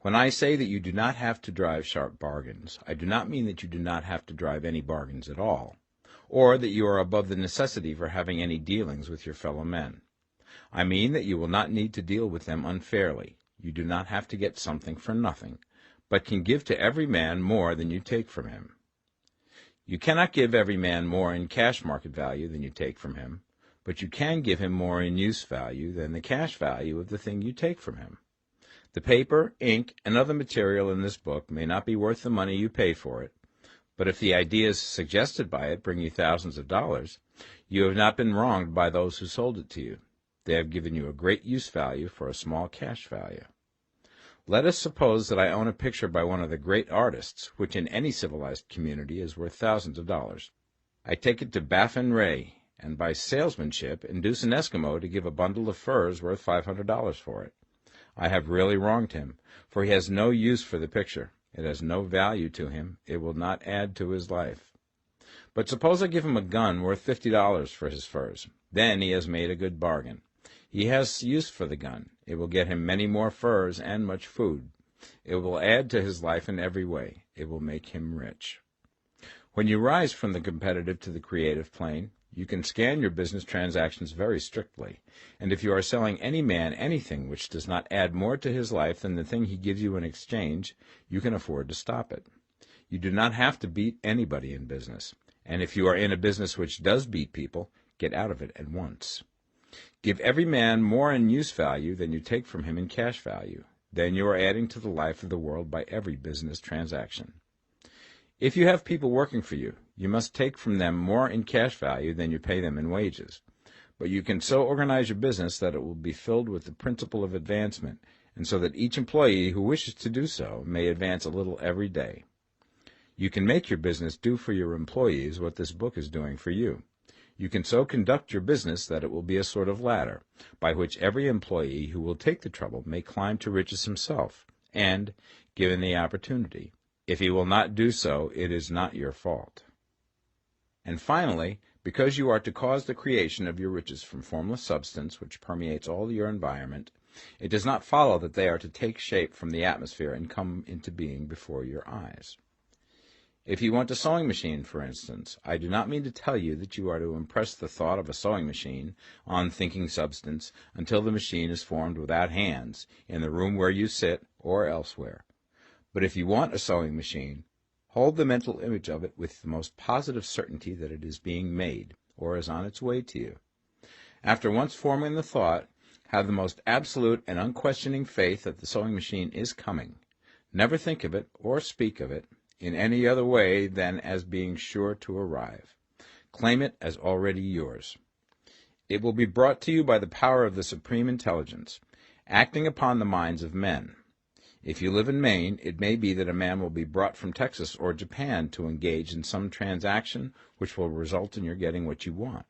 When I say that you do not have to drive sharp bargains, I do not mean that you do not have to drive any bargains at all, or that you are above the necessity for having any dealings with your fellow men. I mean that you will not need to deal with them unfairly. You do not have to get something for nothing, but can give to every man more than you take from him. You cannot give every man more in cash market value than you take from him, but you can give him more in use value than the cash value of the thing you take from him. The paper, ink, and other material in this book may not be worth the money you pay for it, but if the ideas suggested by it bring you thousands of dollars, you have not been wronged by those who sold it to you. They have given you a great use value for a small cash value. Let us suppose that I own a picture by one of the great artists, which in any civilized community is worth thousands of dollars. I take it to Baffin Ray, and by salesmanship induce an Eskimo to give a bundle of furs worth $500 for it. I have really wronged him, for he has no use for the picture. It has no value to him. It will not add to his life. But suppose I give him a gun worth $50 for his furs. Then he has made a good bargain. He has use for the gun. It will get him many more furs and much food. It will add to his life in every way. It will make him rich. When you rise from the competitive to the creative plane, you can scan your business transactions very strictly, and if you are selling any man anything which does not add more to his life than the thing he gives you in exchange, you can afford to stop it. You do not have to beat anybody in business, and if you are in a business which does beat people, get out of it at once. Give every man more in use value than you take from him in cash value. Then you are adding to the life of the world by every business transaction. If you have people working for you, you must take from them more in cash value than you pay them in wages. But you can so organize your business that it will be filled with the principle of advancement, and so that each employee who wishes to do so may advance a little every day. You can make your business do for your employees what this book is doing for you. You can so conduct your business that it will be a sort of ladder, by which every employee who will take the trouble may climb to riches himself, and, given the opportunity, if he will not do so, it is not your fault. And finally, because you are to cause the creation of your riches from formless substance which permeates all your environment, it does not follow that they are to take shape from the atmosphere and come into being before your eyes. If you want a sewing machine, for instance, I do not mean to tell you that you are to impress the thought of a sewing machine on thinking substance until the machine is formed without hands, in the room where you sit or elsewhere. But if you want a sewing machine, hold the mental image of it with the most positive certainty that it is being made, or is on its way to you. After once forming the thought, have the most absolute and unquestioning faith that the sewing machine is coming. Never think of it or speak of it in any other way than as being sure to arrive. Claim it as already yours. It will be brought to you by the power of the Supreme Intelligence, acting upon the minds of men. If you live in Maine, it may be that a man will be brought from Texas or Japan to engage in some transaction which will result in your getting what you want.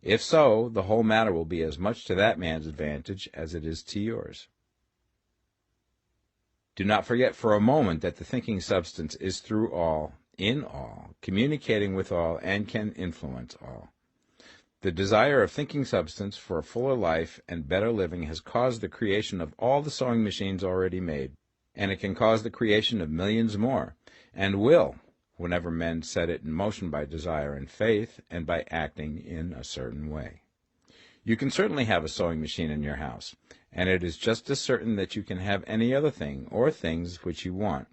If so, the whole matter will be as much to that man's advantage as it is to yours. Do not forget for a moment that the thinking substance is through all, in all, communicating with all, and can influence all. The desire of thinking substance for a fuller life and better living has caused the creation of all the sewing machines already made, and it can cause the creation of millions more, and will, whenever men set it in motion by desire and faith, and by acting in a certain way. You can certainly have a sewing machine in your house, and it is just as certain that you can have any other thing or things which you want,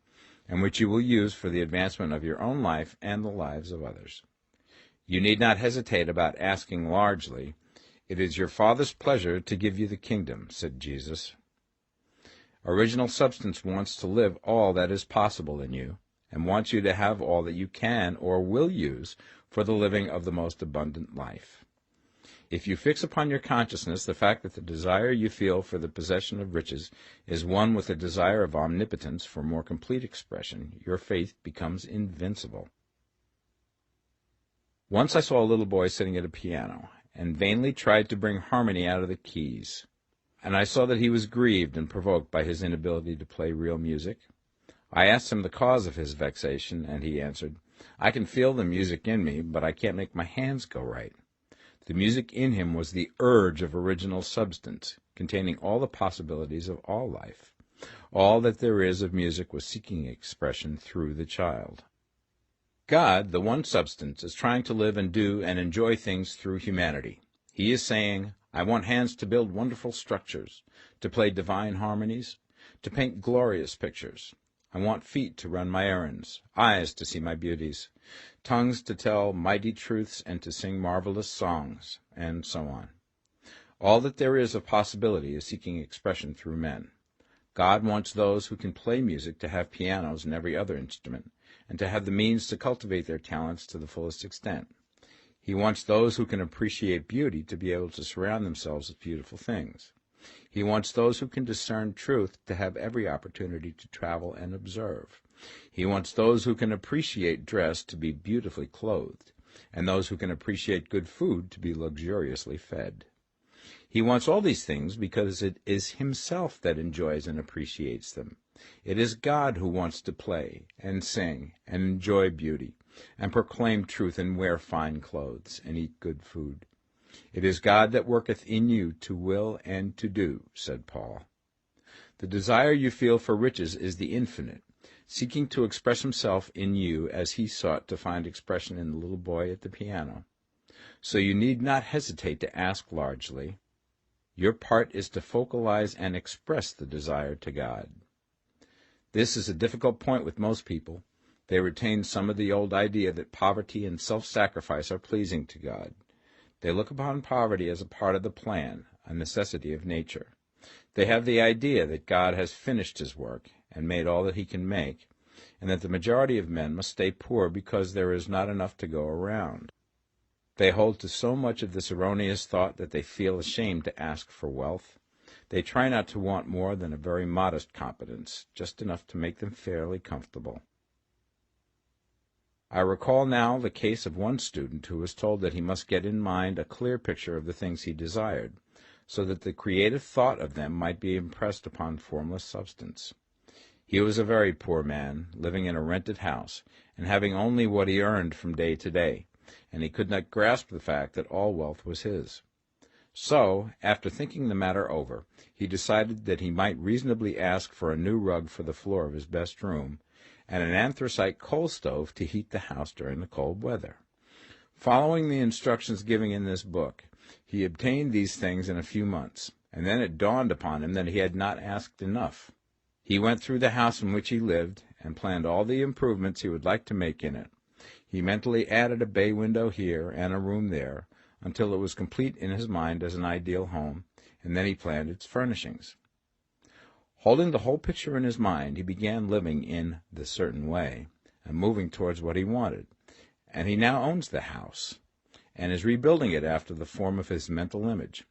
and which you will use for the advancement of your own life and the lives of others. You need not hesitate about asking largely. It is your Father's pleasure to give you the kingdom, said Jesus. Original substance wants to live all that is possible in you, and wants you to have all that you can or will use for the living of the most abundant life. If you fix upon your consciousness the fact that the desire you feel for the possession of riches is one with the desire of omnipotence for more complete expression, your faith becomes invincible. Once I saw a little boy sitting at a piano, and vainly tried to bring harmony out of the keys, and I saw that he was grieved and provoked by his inability to play real music. I asked him the cause of his vexation, and he answered, "I can feel the music in me, but I can't make my hands go right." The music in him was the urge of original substance, containing all the possibilities of all life. All that there is of music was seeking expression through the child. God, the one substance, is trying to live and do and enjoy things through humanity. He is saying, I want hands to build wonderful structures, to play divine harmonies, to paint glorious pictures. I want feet to run my errands, eyes to see my beauties, tongues to tell mighty truths and to sing marvelous songs, and so on. All that there is of possibility is seeking expression through men. God wants those who can play music to have pianos and every other instrument, and to have the means to cultivate their talents to the fullest extent. He wants those who can appreciate beauty to be able to surround themselves with beautiful things. He wants those who can discern truth to have every opportunity to travel and observe. He wants those who can appreciate dress to be beautifully clothed, and those who can appreciate good food to be luxuriously fed. He wants all these things because it is himself that enjoys and appreciates them. It is God who wants to play and sing and enjoy beauty and proclaim truth and wear fine clothes and eat good food. It is God that worketh in you to will and to do, said Paul. The desire you feel for riches is the infinite, seeking to express himself in you as he sought to find expression in the little boy at the piano. So you need not hesitate to ask largely. Your part is to focalize and express the desire to God. This is a difficult point with most people. They retain some of the old idea that poverty and self-sacrifice are pleasing to God. They look upon poverty as a part of the plan, a necessity of nature. They have the idea that God has finished his work and made all that he can make, and that the majority of men must stay poor because there is not enough to go around. They hold to so much of this erroneous thought that they feel ashamed to ask for wealth. They try not to want more than a very modest competence, just enough to make them fairly comfortable. I recall now the case of one student who was told that he must get in mind a clear picture of the things he desired, so that the creative thought of them might be impressed upon formless substance. He was a very poor man, living in a rented house, and having only what he earned from day to day, and he could not grasp the fact that all wealth was his. So, after thinking the matter over, he decided that he might reasonably ask for a new rug for the floor of his best room, and an anthracite coal stove to heat the house during the cold weather. Following the instructions given in this book, he obtained these things in a few months, and then it dawned upon him that he had not asked enough. He went through the house in which he lived, and planned all the improvements he would like to make in it. He mentally added a bay window here and a room there, until it was complete in his mind as an ideal home, and then he planned its furnishings. Holding the whole picture in his mind, he began living in the certain way, and moving towards what he wanted, and he now owns the house, and is rebuilding it after the form of his mental image.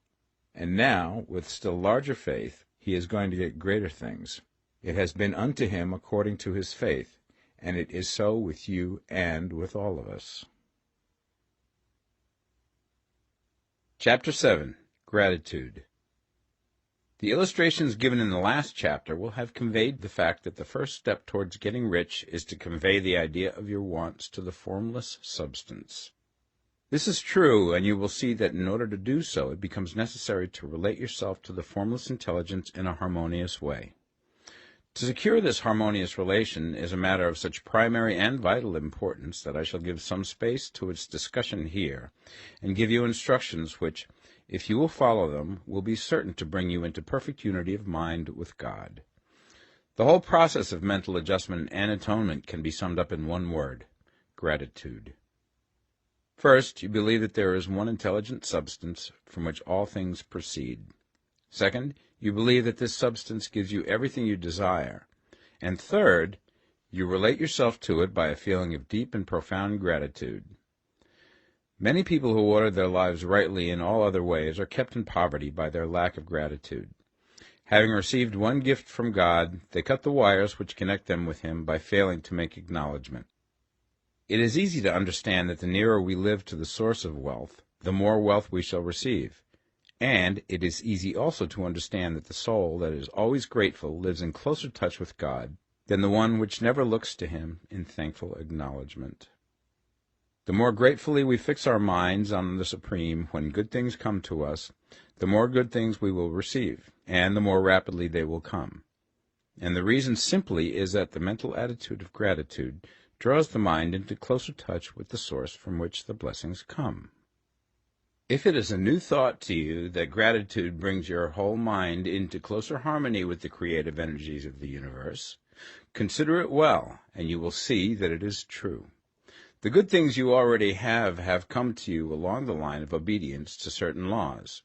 And now, with still larger faith, he is going to get greater things. It has been unto him according to his faith, and it is so with you and with all of us. Chapter 7. Gratitude. The illustrations given in the last chapter will have conveyed the fact that the first step towards getting rich is to convey the idea of your wants to the formless substance. This is true, and you will see that in order to do so, it becomes necessary to relate yourself to the formless intelligence in a harmonious way. To secure this harmonious relation is a matter of such primary and vital importance that I shall give some space to its discussion here, and give you instructions which, if you will follow them, will be certain to bring you into perfect unity of mind with God. The whole process of mental adjustment and atonement can be summed up in one word: gratitude. First, you believe that there is one intelligent substance from which all things proceed. Second, you believe that this substance gives you everything you desire. And third, you relate yourself to it by a feeling of deep and profound gratitude. Many people who order their lives rightly in all other ways are kept in poverty by their lack of gratitude. Having received one gift from God, they cut the wires which connect them with him by failing to make acknowledgment. It is easy to understand that the nearer we live to the source of wealth, the more wealth we shall receive. And it is easy also to understand that the soul that is always grateful lives in closer touch with God than the one which never looks to him in thankful acknowledgment. The more gratefully we fix our minds on the Supreme when good things come to us, the more good things we will receive, and the more rapidly they will come. And the reason simply is that the mental attitude of gratitude draws the mind into closer touch with the source from which the blessings come. If it is a new thought to you that gratitude brings your whole mind into closer harmony with the creative energies of the universe, Consider it well, and you will see that it is true. The good things you already have come to you along the line of obedience to certain laws.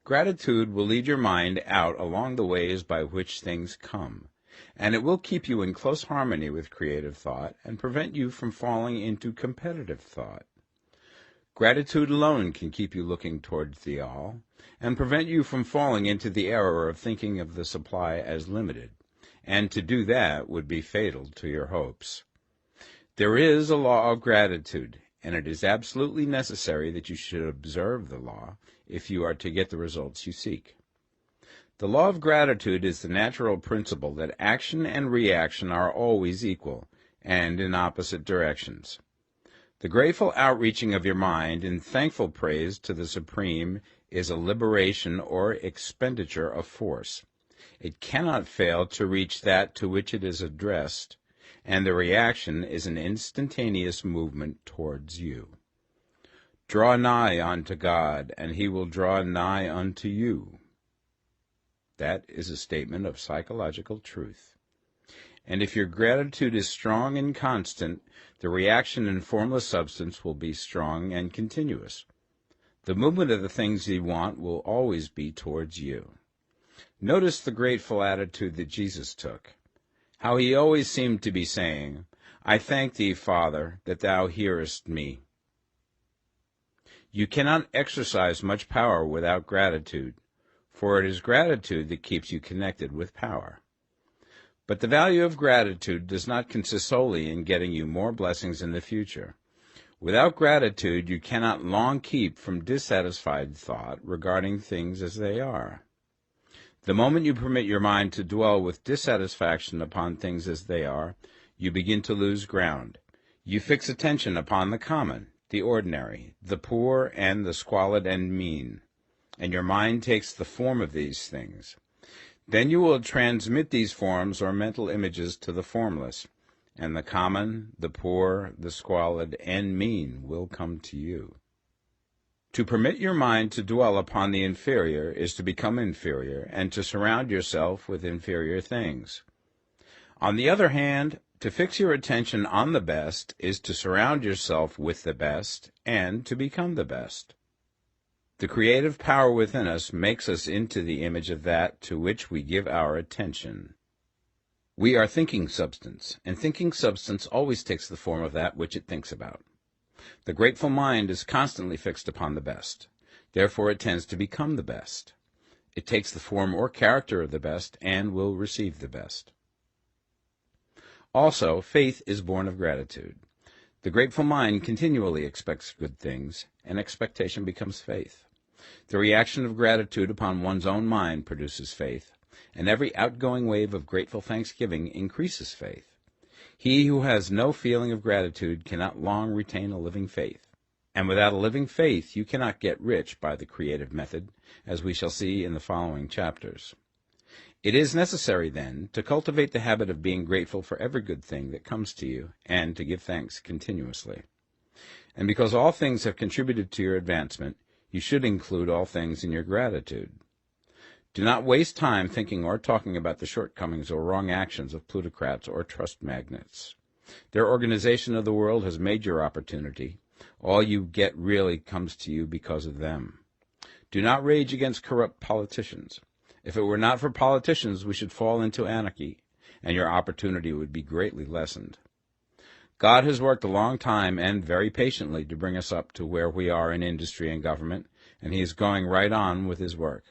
Gratitude will lead your mind out along the ways by which things come, and it will keep you in close harmony with creative thought and prevent you from falling into competitive thought. Gratitude alone can keep you looking towards the all, and prevent you from falling into the error of thinking of the supply as limited, and to do that would be fatal to your hopes. There is a law of gratitude, and it is absolutely necessary that you should observe the law if you are to get the results you seek. The law of gratitude is the natural principle that action and reaction are always equal, and in opposite directions. The grateful outreaching of your mind in thankful praise to the Supreme is a liberation or expenditure of force. It cannot fail to reach that to which it is addressed, and the reaction is an instantaneous movement towards you. Draw nigh unto God, and he will draw nigh unto you. That is a statement of psychological truth. And if your gratitude is strong and constant, the reaction in formless substance will be strong and continuous. The movement of the things you want will always be towards you. Notice the grateful attitude that Jesus took, how he always seemed to be saying, I thank thee, Father, that thou hearest me. You cannot exercise much power without gratitude, for it is gratitude that keeps you connected with power. But the value of gratitude does not consist solely in getting you more blessings in the future. Without gratitude, you cannot long keep from dissatisfied thought regarding things as they are. The moment you permit your mind to dwell with dissatisfaction upon things as they are, you begin to lose ground. You fix attention upon the common, the ordinary, the poor, and the squalid and mean, and your mind takes the form of these things. Then you will transmit these forms or mental images to the formless, and the common, the poor, the squalid, and mean will come to you. To permit your mind to dwell upon the inferior is to become inferior, and to surround yourself with inferior things. On the other hand, to fix your attention on the best is to surround yourself with the best, and to become the best. The creative power within us makes us into the image of that to which we give our attention. We are thinking substance, and thinking substance always takes the form of that which it thinks about. The grateful mind is constantly fixed upon the best. Therefore it tends to become the best. It takes the form or character of the best and will receive the best. Also, faith is born of gratitude. The grateful mind continually expects good things, and expectation becomes faith. The reaction of gratitude upon one's own mind produces faith, and every outgoing wave of grateful thanksgiving increases faith. He who has no feeling of gratitude cannot long retain a living faith, and without a living faith you cannot get rich by the creative method, as we shall see in the following chapters. It is necessary, then, to cultivate the habit of being grateful for every good thing that comes to you, and to give thanks continuously. And because all things have contributed to your advancement, you should include all things in your gratitude. Do not waste time thinking or talking about the shortcomings or wrong actions of plutocrats or trust magnates. Their organization of the world has made your opportunity. All you get really comes to you because of them. Do not rage against corrupt politicians. If it were not for politicians, we should fall into anarchy, and your opportunity would be greatly lessened. God has worked a long time and very patiently to bring us up to where we are in industry and government, and he is going right on with his work.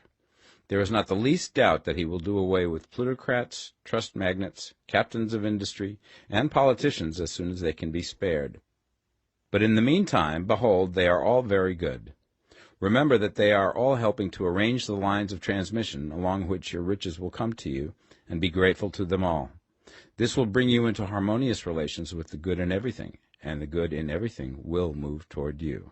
There is not the least doubt that he will do away with plutocrats, trust magnates, captains of industry, and politicians as soon as they can be spared. But in the meantime, behold, they are all very good. Remember that they are all helping to arrange the lines of transmission along which your riches will come to you, and be grateful to them all. This will bring you into harmonious relations with the good in everything, and the good in everything will move toward you.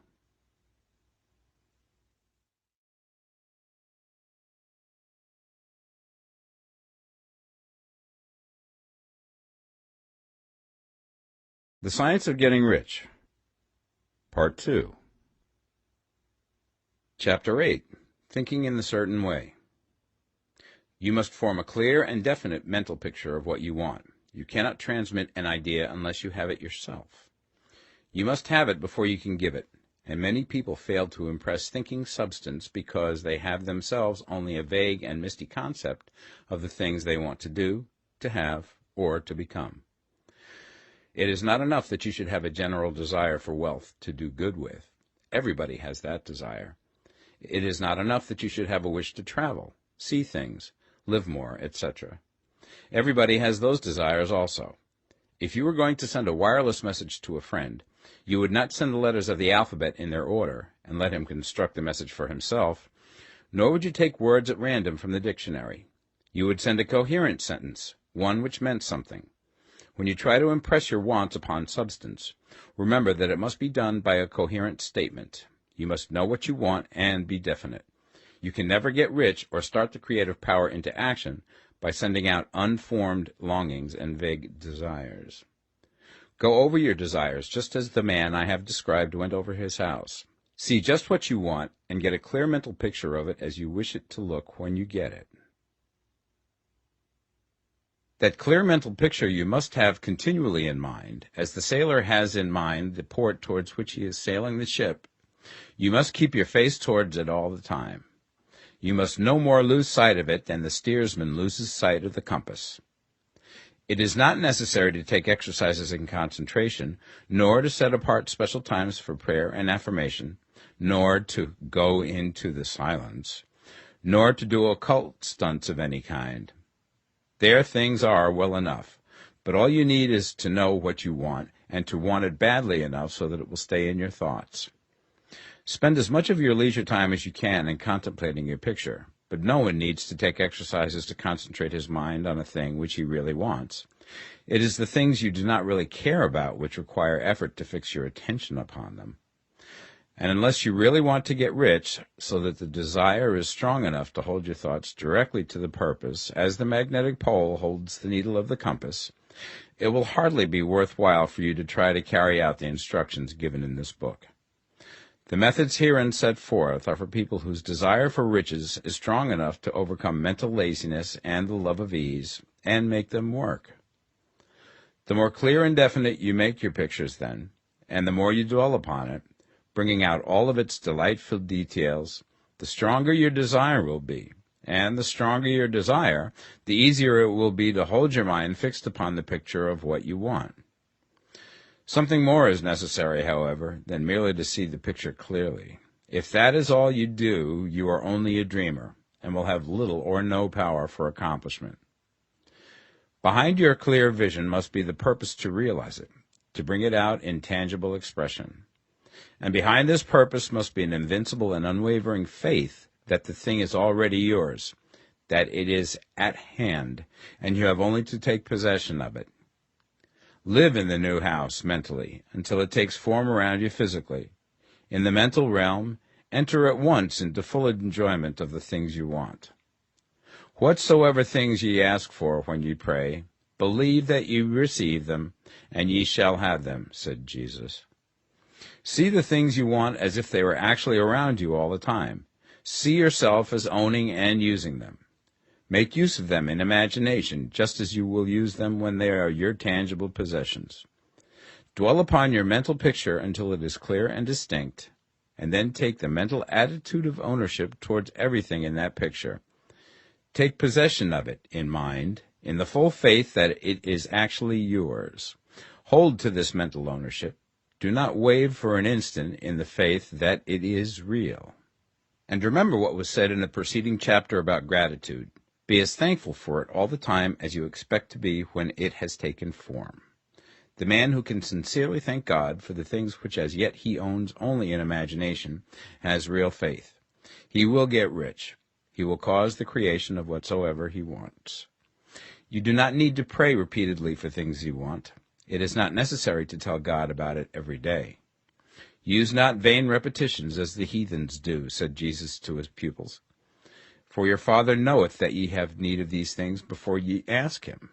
The Science of Getting Rich, Part 2. Chapter 8. Thinking in the Certain Way. You must form a clear and definite mental picture of what you want. You cannot transmit an idea unless you have it yourself. You must have it before you can give it, and many people fail to impress thinking substance because they have themselves only a vague and misty concept of the things they want to do, to have, or to become. It is not enough that you should have a general desire for wealth to do good with. Everybody has that desire. It is not enough that you should have a wish to travel, see things, live more, etc. Everybody has those desires also. If you were going to send a wireless message to a friend, you would not send the letters of the alphabet in their order and let him construct the message for himself, nor would you take words at random from the dictionary. You would send a coherent sentence, one which meant something. When you try to impress your wants upon substance, remember that it must be done by a coherent statement. You must know what you want and be definite. You can never get rich or start the creative power into action by sending out unformed longings and vague desires. Go over your desires just as the man I have described went over his house. See just what you want and get a clear mental picture of it as you wish it to look when you get it. That clear mental picture you must have continually in mind, as the sailor has in mind the port towards which he is sailing the ship. You must keep your face towards it all the time. You must no more lose sight of it than the steersman loses sight of the compass. It is not necessary to take exercises in concentration, nor to set apart special times for prayer and affirmation, nor to go into the silence, nor to do occult stunts of any kind. There things are well enough, but all you need is to know what you want, and to want it badly enough so that it will stay in your thoughts. Spend as much of your leisure time as you can in contemplating your picture, but no one needs to take exercises to concentrate his mind on a thing which he really wants. It is the things you do not really care about which require effort to fix your attention upon them. And unless you really want to get rich, so that the desire is strong enough to hold your thoughts directly to the purpose, as the magnetic pole holds the needle of the compass, it will hardly be worthwhile for you to try to carry out the instructions given in this book. The methods herein set forth are for people whose desire for riches is strong enough to overcome mental laziness and the love of ease, and make them work. The more clear and definite you make your pictures then, and the more you dwell upon it, bringing out all of its delightful details, the stronger your desire will be, and the stronger your desire, the easier it will be to hold your mind fixed upon the picture of what you want. Something more is necessary, however, than merely to see the picture clearly. If that is all you do, you are only a dreamer, and will have little or no power for accomplishment. Behind your clear vision must be the purpose to realize it, to bring it out in tangible expression. And behind this purpose must be an invincible and unwavering faith that the thing is already yours, that it is at hand, and you have only to take possession of it. Live in the new house mentally until it takes form around you physically. In the mental realm, enter at once into full enjoyment of the things you want. Whatsoever things ye ask for when ye pray, believe that ye receive them, and ye shall have them, said Jesus. See the things you want as if they were actually around you all the time. See yourself as owning and using them. Make use of them in imagination, just as you will use them when they are your tangible possessions. Dwell upon your mental picture until it is clear and distinct, and then take the mental attitude of ownership towards everything in that picture. Take possession of it in mind, in the full faith that it is actually yours. Hold to this mental ownership. Do not waver for an instant in the faith that it is real. And remember what was said in the preceding chapter about gratitude. Be as thankful for it all the time as you expect to be when it has taken form. The man who can sincerely thank God for the things which as yet he owns only in imagination has real faith. He will get rich. He will cause the creation of whatsoever he wants. You do not need to pray repeatedly for things you want. It is not necessary to tell God about it every day. Use not vain repetitions as the heathens do, said Jesus to his pupils. For your Father knoweth that ye have need of these things before ye ask him.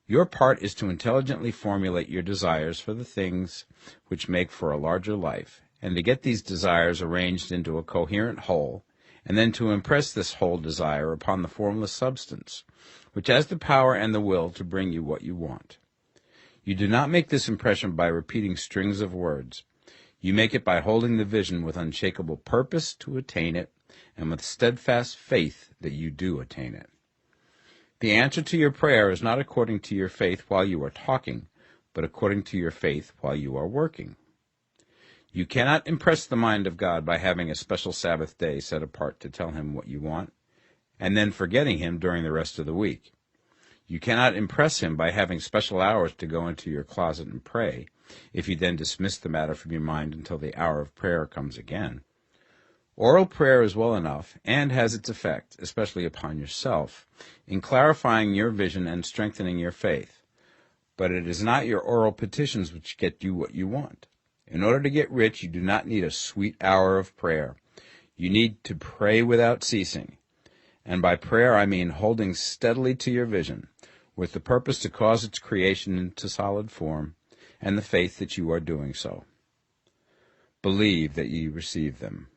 Your part is to intelligently formulate your desires for the things which make for a larger life, and to get these desires arranged into a coherent whole, and then to impress this whole desire upon the formless substance, which has the power and the will to bring you what you want. You do not make this impression by repeating strings of words. You make it by holding the vision with unshakable purpose to attain it, and with steadfast faith that you do attain it. The answer to your prayer is not according to your faith while you are talking, but according to your faith while you are working. You cannot impress the mind of God by having a special Sabbath day set apart to tell him what you want, and then forgetting him during the rest of the week. You cannot impress him by having special hours to go into your closet and pray, if you then dismiss the matter from your mind until the hour of prayer comes again. Oral prayer is well enough, and has its effect, especially upon yourself, in clarifying your vision and strengthening your faith. But it is not your oral petitions which get you what you want. In order to get rich, you do not need a sweet hour of prayer. You need to pray without ceasing. And by prayer I mean holding steadily to your vision, with the purpose to cause its creation into solid form, and the faith that you are doing so. Believe that ye receive them.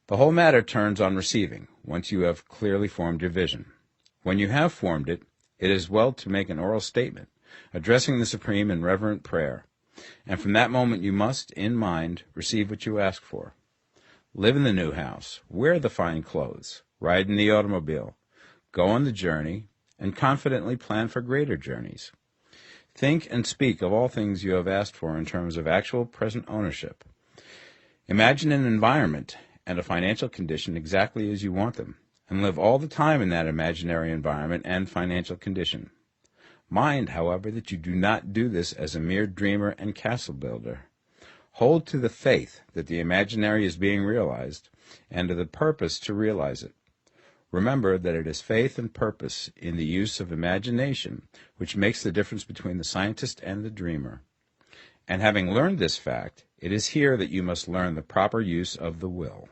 The whole matter turns on receiving, once you have clearly formed your vision. When you have formed it, it is well to make an oral statement, addressing the Supreme in reverent prayer, and from that moment you must, in mind, receive what you ask for. Live in the new house, wear the fine clothes, ride in the automobile, go on the journey, and confidently plan for greater journeys. Think and speak of all things you have asked for in terms of actual present ownership. Imagine an environment and a financial condition exactly as you want them, and live all the time in that imaginary environment and financial condition. Mind, however, that you do not do this as a mere dreamer and castle builder. Hold to the faith that the imaginary is being realized, and to the purpose to realize it. Remember that it is faith and purpose in the use of imagination which makes the difference between the scientist and the dreamer. And having learned this fact, it is here that you must learn the proper use of the will.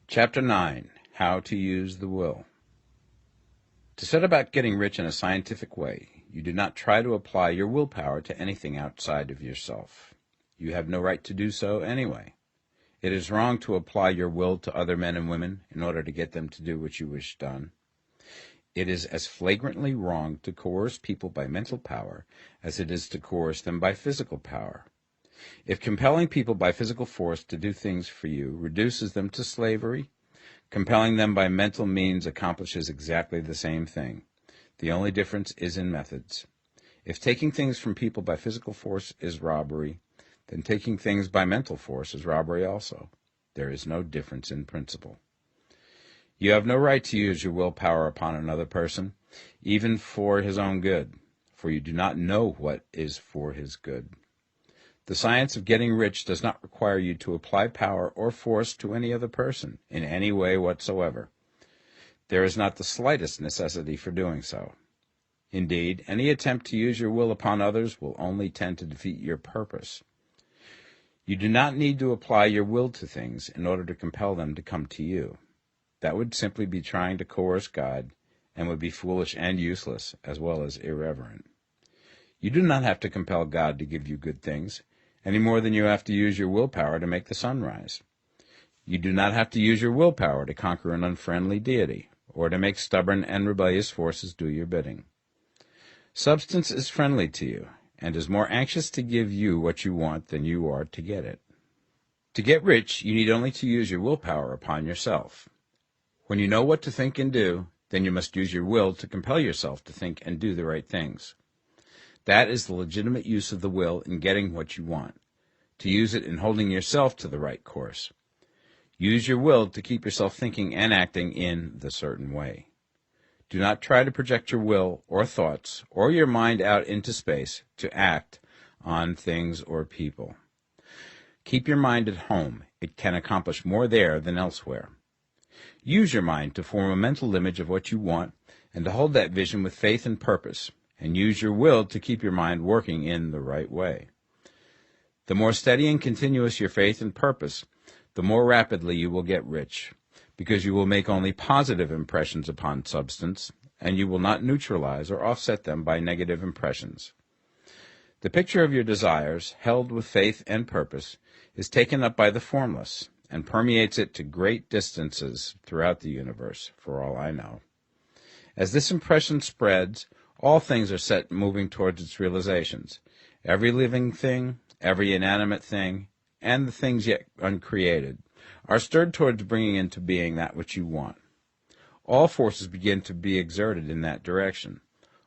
Chapter 9. How to use the will. To set about getting rich in a scientific way, you do not try to apply your willpower to anything outside of yourself. You have no right to do so anyway. It is wrong to apply your will to other men and women in order to get them to do what you wish done. It is as flagrantly wrong to coerce people by mental power as it is to coerce them by physical power. If compelling people by physical force to do things for you reduces them to slavery, compelling them by mental means accomplishes exactly the same thing. The only difference is in methods. If taking things from people by physical force is robbery, then taking things by mental force is robbery also. There is no difference in principle. You have no right to use your willpower upon another person, even for his own good, for you do not know what is for his good. The science of getting rich does not require you to apply power or force to any other person in any way whatsoever. There is not the slightest necessity for doing so. Indeed, any attempt to use your will upon others will only tend to defeat your purpose. You do not need to apply your will to things in order to compel them to come to you. That would simply be trying to coerce God, and would be foolish and useless, as well as irreverent. You do not have to compel God to give you good things, any more than you have to use your willpower to make the sun rise. You do not have to use your willpower to conquer an unfriendly deity, or to make stubborn and rebellious forces do your bidding. Substance is friendly to you, and is more anxious to give you what you want than you are to get it. To get rich, you need only to use your willpower upon yourself. When you know what to think and do, then you must use your will to compel yourself to think and do the right things. That is the legitimate use of the will in getting what you want, to use it in holding yourself to the right course. Use your will to keep yourself thinking and acting in the certain way. Do not try to project your will or thoughts or your mind out into space to act on things or people. Keep your mind at home. It can accomplish more there than elsewhere. Use your mind to form a mental image of what you want and to hold that vision with faith and purpose, and use your will to keep your mind working in the right way. The more steady and continuous your faith and purpose, the more rapidly you will get rich, because you will make only positive impressions upon substance, and you will not neutralize or offset them by negative impressions. The picture of your desires, held with faith and purpose, is taken up by the formless and permeates it to great distances throughout the universe, for all I know. As this impression spreads, all things are set moving towards its realizations. Every living thing, every inanimate thing, and the things yet uncreated, are stirred towards bringing into being that which you want. All forces begin to be exerted in that direction.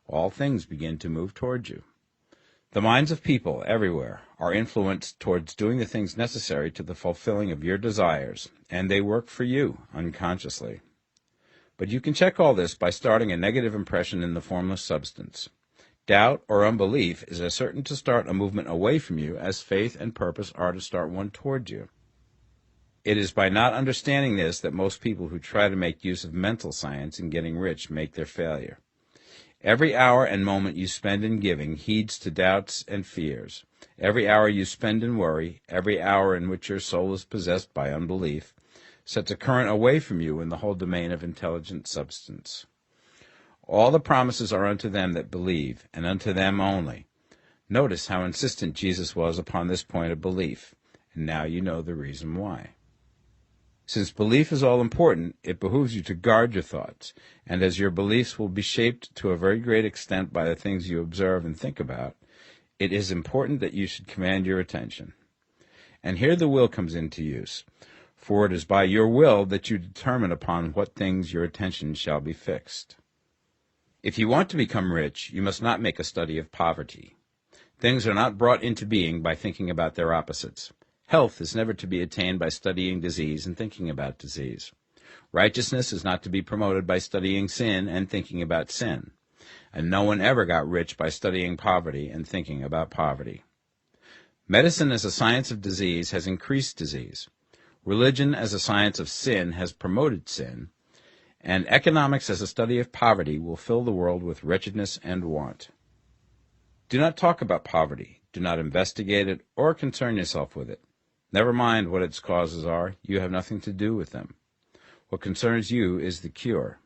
All things begin to move towards you. The minds of people everywhere are influenced towards doing the things necessary to the fulfilling of your desires, and they work for you unconsciously. But you can check all this by starting a negative impression in the formless substance. Doubt or unbelief is as certain to start a movement away from you as faith and purpose are to start one towards you. It is by not understanding this that most people who try to make use of mental science in getting rich make their failure. Every hour and moment you spend in giving heeds to doubts and fears. Every hour you spend in worry, every hour in which your soul is possessed by unbelief, sets a current away from you in the whole domain of intelligent substance. All the promises are unto them that believe, and unto them only. Notice how insistent Jesus was upon this point of belief, and now you know the reason why. Since belief is all important, it behooves you to guard your thoughts, and as your beliefs will be shaped to a very great extent by the things you observe and think about, it is important that you should command your attention. And here the will comes into use, for it is by your will that you determine upon what things your attention shall be fixed. If you want to become rich, you must not make a study of poverty. Things are not brought into being by thinking about their opposites. Health is never to be attained by studying disease and thinking about disease. Righteousness is not to be promoted by studying sin and thinking about sin. And no one ever got rich by studying poverty and thinking about poverty. Medicine as a science of disease has increased disease. Religion as a science of sin has promoted sin. And economics as a study of poverty will fill the world with wretchedness and want. Do not talk about poverty. Do not investigate it or concern yourself with it. Never mind what its causes are. You have nothing to do with them. What concerns you is the cure.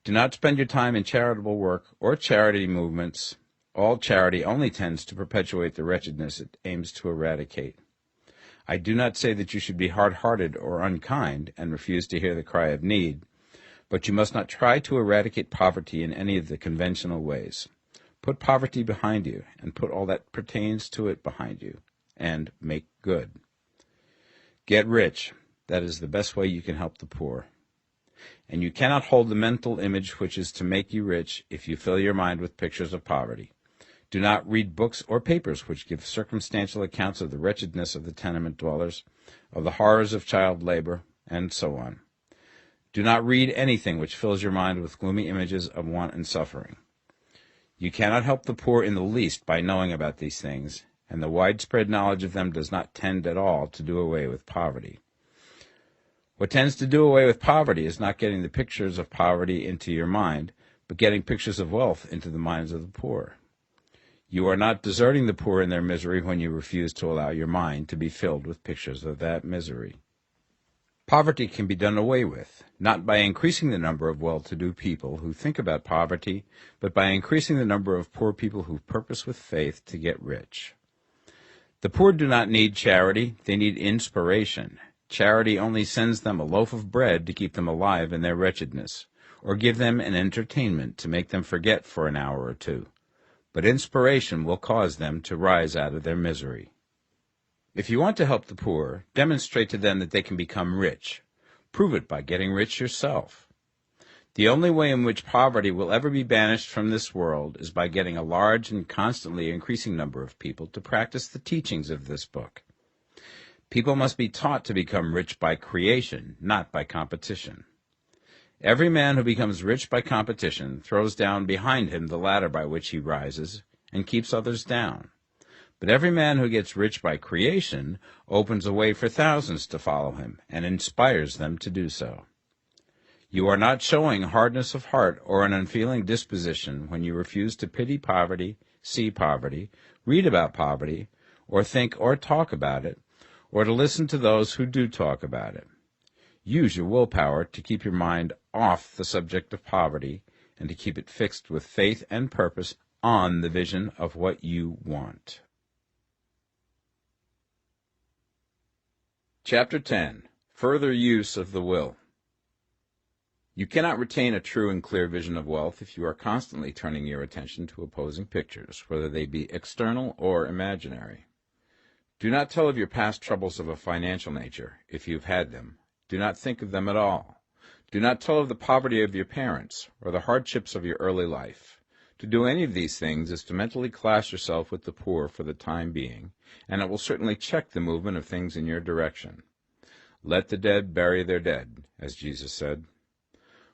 Do not spend your time in charitable work or charity movements. All charity only tends to perpetuate the wretchedness it aims to eradicate. I do not say that you should be hard-hearted or unkind and refuse to hear the cry of need, but you must not try to eradicate poverty in any of the conventional ways. Put poverty behind you, and put all that pertains to it behind you, and make good. Get rich. That is the best way you can help the poor. And you cannot hold the mental image which is to make you rich if you fill your mind with pictures of poverty. Do not read books or papers which give circumstantial accounts of the wretchedness of the tenement dwellers, of the horrors of child labor, and so on. Do not read anything which fills your mind with gloomy images of want and suffering. You cannot help the poor in the least by knowing about these things, and the widespread knowledge of them does not tend at all to do away with poverty. What tends to do away with poverty is not getting the pictures of poverty into your mind, but getting pictures of wealth into the minds of the poor. You are not deserting the poor in their misery when you refuse to allow your mind to be filled with pictures of that misery. Poverty can be done away with, not by increasing the number of well-to-do people who think about poverty, but by increasing the number of poor people who purpose with faith to get rich. The poor do not need charity, they need inspiration. Charity only sends them a loaf of bread to keep them alive in their wretchedness, or give them an entertainment to make them forget for an hour or two. But inspiration will cause them to rise out of their misery. If you want to help the poor, demonstrate to them that they can become rich. Prove it by getting rich yourself. The only way in which poverty will ever be banished from this world is by getting a large and constantly increasing number of people to practice the teachings of this book. People must be taught to become rich by creation, not by competition. Every man who becomes rich by competition throws down behind him the ladder by which he rises and keeps others down. But every man who gets rich by creation opens a way for thousands to follow him and inspires them to do so. You are not showing hardness of heart or an unfeeling disposition when you refuse to pity poverty, see poverty, read about poverty, or think or talk about it, or to listen to those who do talk about it. Use your willpower to keep your mind off the subject of poverty and to keep it fixed with faith and purpose on the vision of what you want. Chapter 10. Further Use of the Will. You cannot retain a true and clear vision of wealth if you are constantly turning your attention to opposing pictures, whether they be external or imaginary. Do not tell of your past troubles of a financial nature, if you have had them. Do not think of them at all. Do not tell of the poverty of your parents, or the hardships of your early life. To do any of these things is to mentally class yourself with the poor for the time being, and it will certainly check the movement of things in your direction. Let the dead bury their dead, as Jesus said.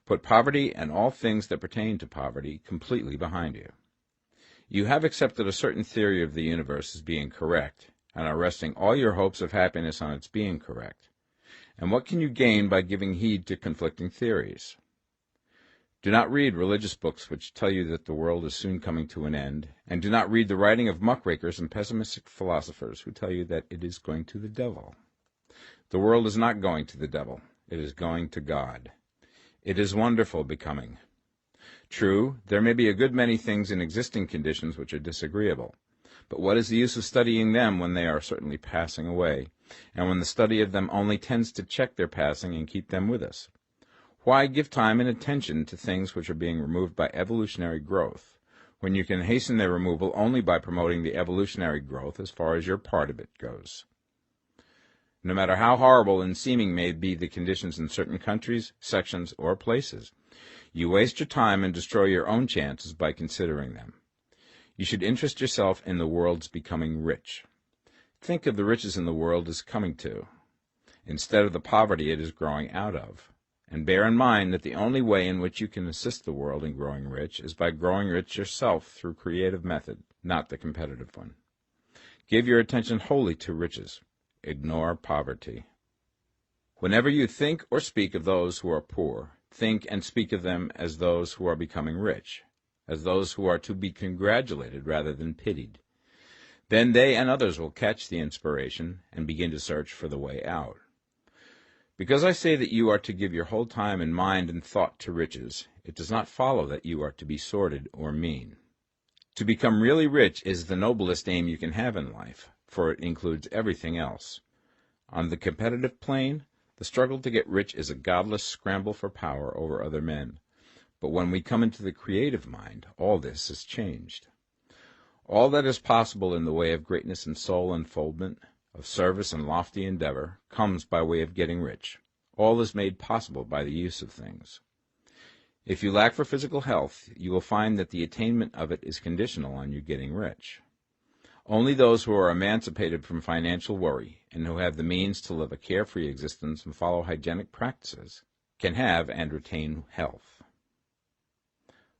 Put poverty and all things that pertain to poverty completely behind you. You have accepted a certain theory of the universe as being correct, and are resting all your hopes of happiness on its being correct. And what can you gain by giving heed to conflicting theories? Do not read religious books which tell you that the world is soon coming to an end, and do not read the writing of muckrakers and pessimistic philosophers who tell you that it is going to the devil. The world is not going to the devil. It is going to God. It is wonderful becoming. True, there may be a good many things in existing conditions which are disagreeable, but what is the use of studying them when they are certainly passing away, and when the study of them only tends to check their passing and keep them with us? Why give time and attention to things which are being removed by evolutionary growth, when you can hasten their removal only by promoting the evolutionary growth as far as your part of it goes? No matter how horrible and seeming may be the conditions in certain countries, sections, or places, you waste your time and destroy your own chances by considering them. You should interest yourself in the world's becoming rich. Think of the riches in the world as coming to, instead of the poverty it is growing out of, and bear in mind that the only way in which you can assist the world in growing rich is by growing rich yourself through creative method, not the competitive one. Give your attention wholly to riches. Ignore poverty. Whenever you think or speak of those who are poor, think and speak of them as those who are becoming rich, as those who are to be congratulated rather than pitied. Then they and others will catch the inspiration and begin to search for the way out. Because I say that you are to give your whole time and mind and thought to riches, it does not follow that you are to be sordid or mean. To become really rich is the noblest aim you can have in life, for it includes everything else. On the competitive plane, the struggle to get rich is a godless scramble for power over other men. But when we come into the creative mind, all this is changed. All that is possible in the way of greatness and soul unfoldment, of service and lofty endeavor, comes by way of getting rich. All is made possible by the use of things. If you lack for physical health, you will find that the attainment of it is conditional on you getting rich. Only those who are emancipated from financial worry and who have the means to live a carefree existence and follow hygienic practices can have and retain health.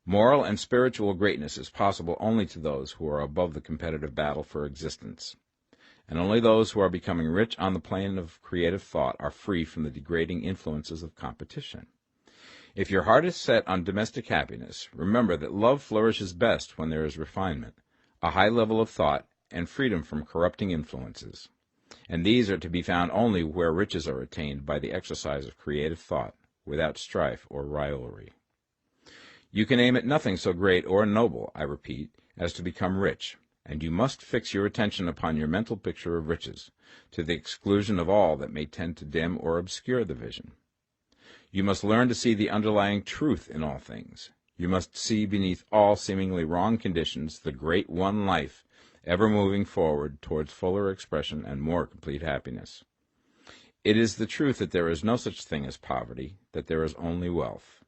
Moral and spiritual greatness is possible only to those who are above the competitive battle for existence, and only those who are becoming rich on the plane of creative thought are free from the degrading influences of competition. If your heart is set on domestic happiness, remember that love flourishes best when there is refinement, a high level of thought, and freedom from corrupting influences. And these are to be found only where riches are attained by the exercise of creative thought, without strife or rivalry. You can aim at nothing so great or noble, I repeat, as to become rich, and you must fix your attention upon your mental picture of riches, to the exclusion of all that may tend to dim or obscure the vision. You must learn to see the underlying truth in all things. You must see beneath all seemingly wrong conditions the great one life, ever moving forward towards fuller expression and more complete happiness. It is the truth that there is no such thing as poverty, that there is only wealth.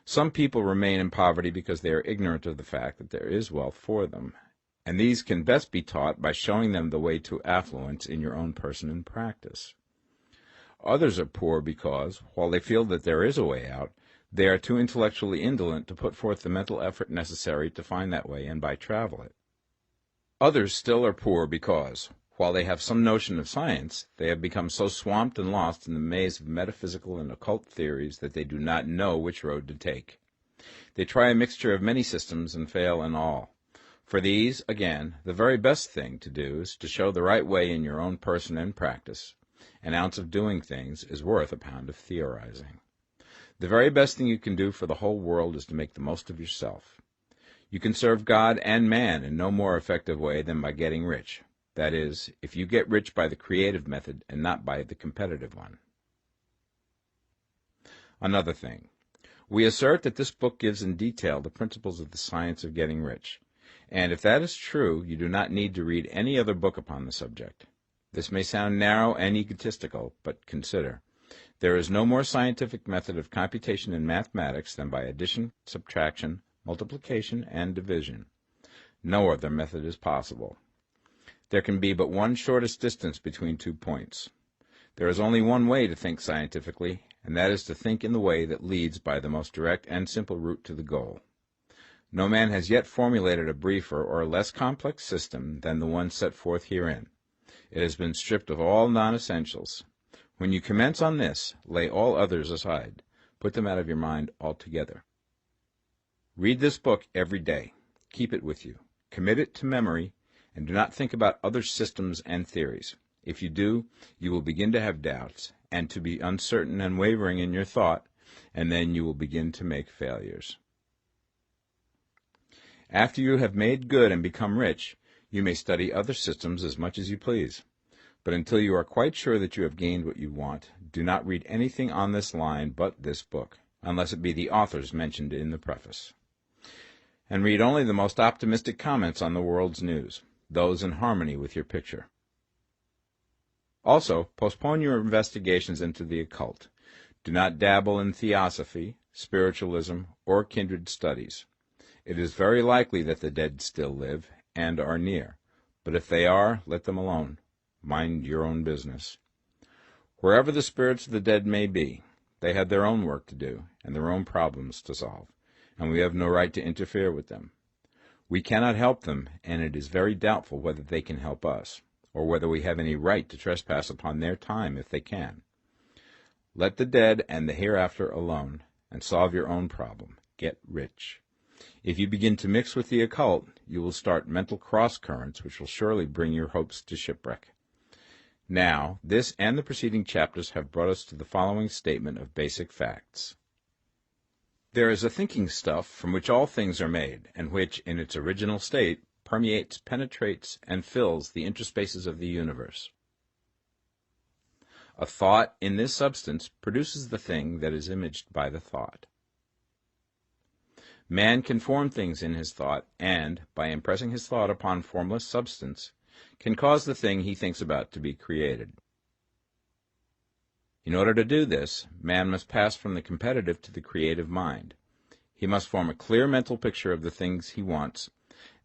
Some people remain in poverty because they are ignorant of the fact that there is wealth for them, and these can best be taught by showing them the way to affluence in your own person and practice. Others are poor because, while they feel that there is a way out, they are too intellectually indolent to put forth the mental effort necessary to find that way and by travel it. Others still are poor because, while they have some notion of science, they have become so swamped and lost in the maze of metaphysical and occult theories that they do not know which road to take. They try a mixture of many systems and fail in all. For these, again, the very best thing to do is to show the right way in your own person and practice. An ounce of doing things is worth a pound of theorizing. The very best thing you can do for the whole world is to make the most of yourself. You can serve God and man in no more effective way than by getting rich. That is, if you get rich by the creative method and not by the competitive one. Another thing. We assert that this book gives in detail the principles of the science of getting rich. And if that is true, you do not need to read any other book upon the subject. This may sound narrow and egotistical, but consider. There is no more scientific method of computation in mathematics than by addition, subtraction, multiplication, and division. No other method is possible. There can be but one shortest distance between 2 points. There is only one way to think scientifically, and that is to think in the way that leads by the most direct and simple route to the goal. No man has yet formulated a briefer or less complex system than the one set forth herein. It has been stripped of all non-essentials. When you commence on this, lay all others aside. Put them out of your mind altogether. Read this book every day. Keep it with you. Commit it to memory, and do not think about other systems and theories. If you do, you will begin to have doubts, and to be uncertain and wavering in your thought, and then you will begin to make failures. After you have made good and become rich, you may study other systems as much as you please. But until you are quite sure that you have gained what you want, do not read anything on this line but this book, unless it be the authors mentioned in the preface. And read only the most optimistic comments on the world's news, those in harmony with your picture. Also, postpone your investigations into the occult. Do not dabble in theosophy, spiritualism, or kindred studies. It is very likely that the dead still live and are near, but if they are, let them alone. Mind your own business. Wherever the spirits of the dead may be, they have their own work to do and their own problems to solve, and we have no right to interfere with them. We cannot help them, and it is very doubtful whether they can help us, or whether we have any right to trespass upon their time if they can. Let the dead and the hereafter alone, and solve your own problem. Get rich. If you begin to mix with the occult, you will start mental cross-currents which will surely bring your hopes to shipwreck. Now, this and the preceding chapters have brought us to the following statement of basic facts. There is a thinking stuff from which all things are made, and which, in its original state, permeates, penetrates, and fills the interspaces of the universe. A thought in this substance produces the thing that is imaged by the thought. Man can form things in his thought, and, by impressing his thought upon formless substance, can cause the thing he thinks about to be created. In order to do this, man must pass from the competitive to the creative mind. He must form a clear mental picture of the things he wants,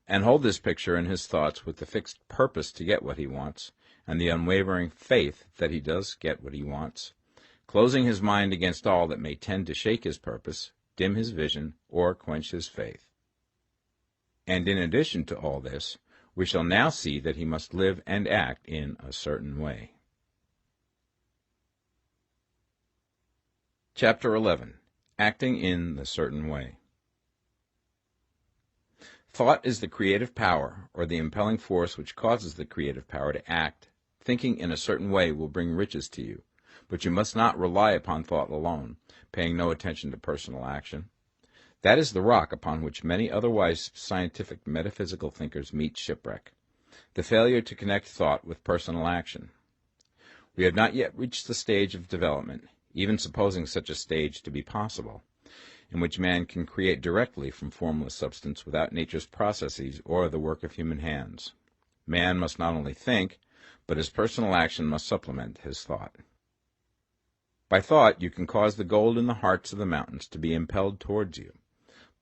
and hold this picture in his thoughts with the fixed purpose to get what he wants, and the unwavering faith that he does get what he wants, closing his mind against all that may tend to shake his purpose, dim his vision, or quench his faith. And in addition to all this, we shall now see that he must live and act in a certain way. Chapter 11. Acting in the Certain Way. Thought is the creative power, or the impelling force which causes the creative power to act. Thinking in a certain way will bring riches to you, but you must not rely upon thought alone, paying no attention to personal action. That is the rock upon which many otherwise scientific metaphysical thinkers meet shipwreck, the failure to connect thought with personal action. We have not yet reached the stage of development, even supposing such a stage to be possible, in which man can create directly from formless substance without nature's processes or the work of human hands. Man must not only think, but his personal action must supplement his thought. By thought you can cause the gold in the hearts of the mountains to be impelled towards you,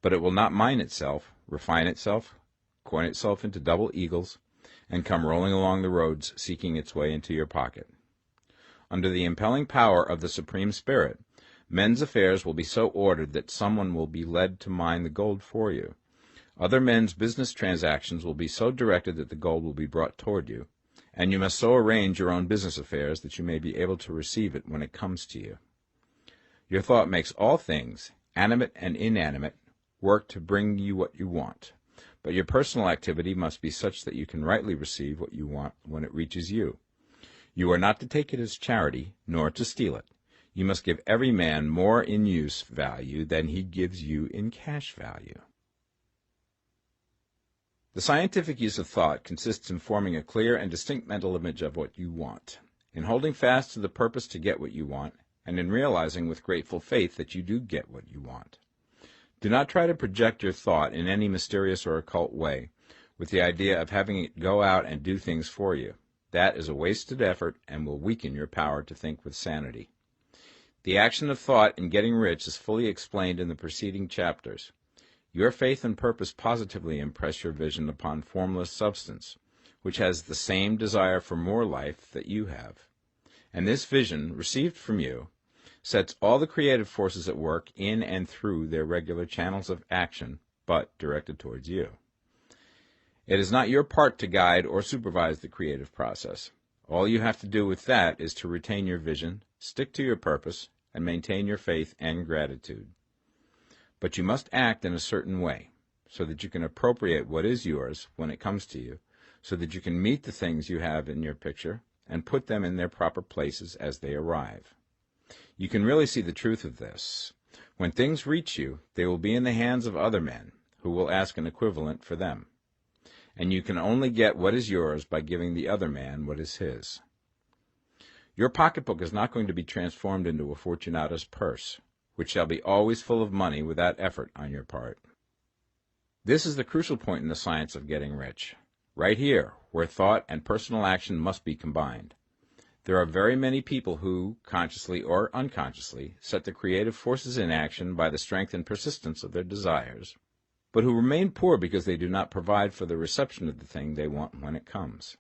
but it will not mine itself, refine itself, coin itself into double eagles, and come rolling along the roads seeking its way into your pocket. Under the impelling power of the Supreme Spirit, men's affairs will be so ordered that someone will be led to mine the gold for you. Other men's business transactions will be so directed that the gold will be brought toward you, and you must so arrange your own business affairs that you may be able to receive it when it comes to you. Your thought makes all things, animate and inanimate, work to bring you what you want, but your personal activity must be such that you can rightly receive what you want when it reaches you. You are not to take it as charity, nor to steal it. You must give every man more in use value than he gives you in cash value. The scientific use of thought consists in forming a clear and distinct mental image of what you want, in holding fast to the purpose to get what you want, and in realizing with grateful faith that you do get what you want. Do not try to project your thought in any mysterious or occult way, with the idea of having it go out and do things for you. That is a wasted effort and will weaken your power to think with sanity. The action of thought in getting rich is fully explained in the preceding chapters. Your faith and purpose positively impress your vision upon formless substance, which has the same desire for more life that you have. And this vision, received from you, sets all the creative forces at work in and through their regular channels of action, but directed towards you. It is not your part to guide or supervise the creative process. All you have to do with that is to retain your vision, stick to your purpose, and maintain your faith and gratitude. But you must act in a certain way, so that you can appropriate what is yours when it comes to you, so that you can meet the things you have in your picture and put them in their proper places as they arrive. You can really see the truth of this. When things reach you, they will be in the hands of other men, who will ask an equivalent for them. And you can only get what is yours by giving the other man what is his. Your pocketbook is not going to be transformed into a Fortunata's purse, which shall be always full of money without effort on your part. This is the crucial point in the science of getting rich, right here, where thought and personal action must be combined. There are very many people who, consciously or unconsciously, set the creative forces in action by the strength and persistence of their desires, but who remain poor because they do not provide for the reception of the thing they want when it comes.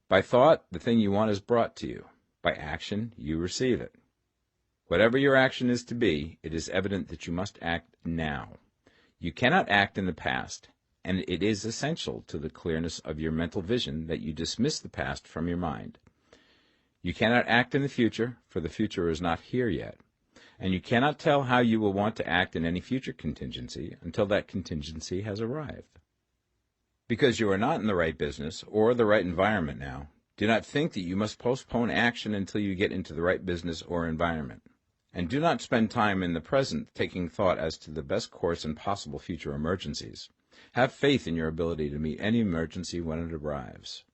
By thought, the thing you want is brought to you. By action, you receive it. Whatever your action is to be, it is evident that you must act now. You cannot act in the past, and it is essential to the clearness of your mental vision that you dismiss the past from your mind. You cannot act in the future, for the future is not here yet, and you cannot tell how you will want to act in any future contingency until that contingency has arrived. Because you are not in the right business or the right environment now, do not think that you must postpone action until you get into the right business or environment. And do not spend time in the present taking thought as to the best course in possible future emergencies. Have faith in your ability to meet any emergency when it arrives.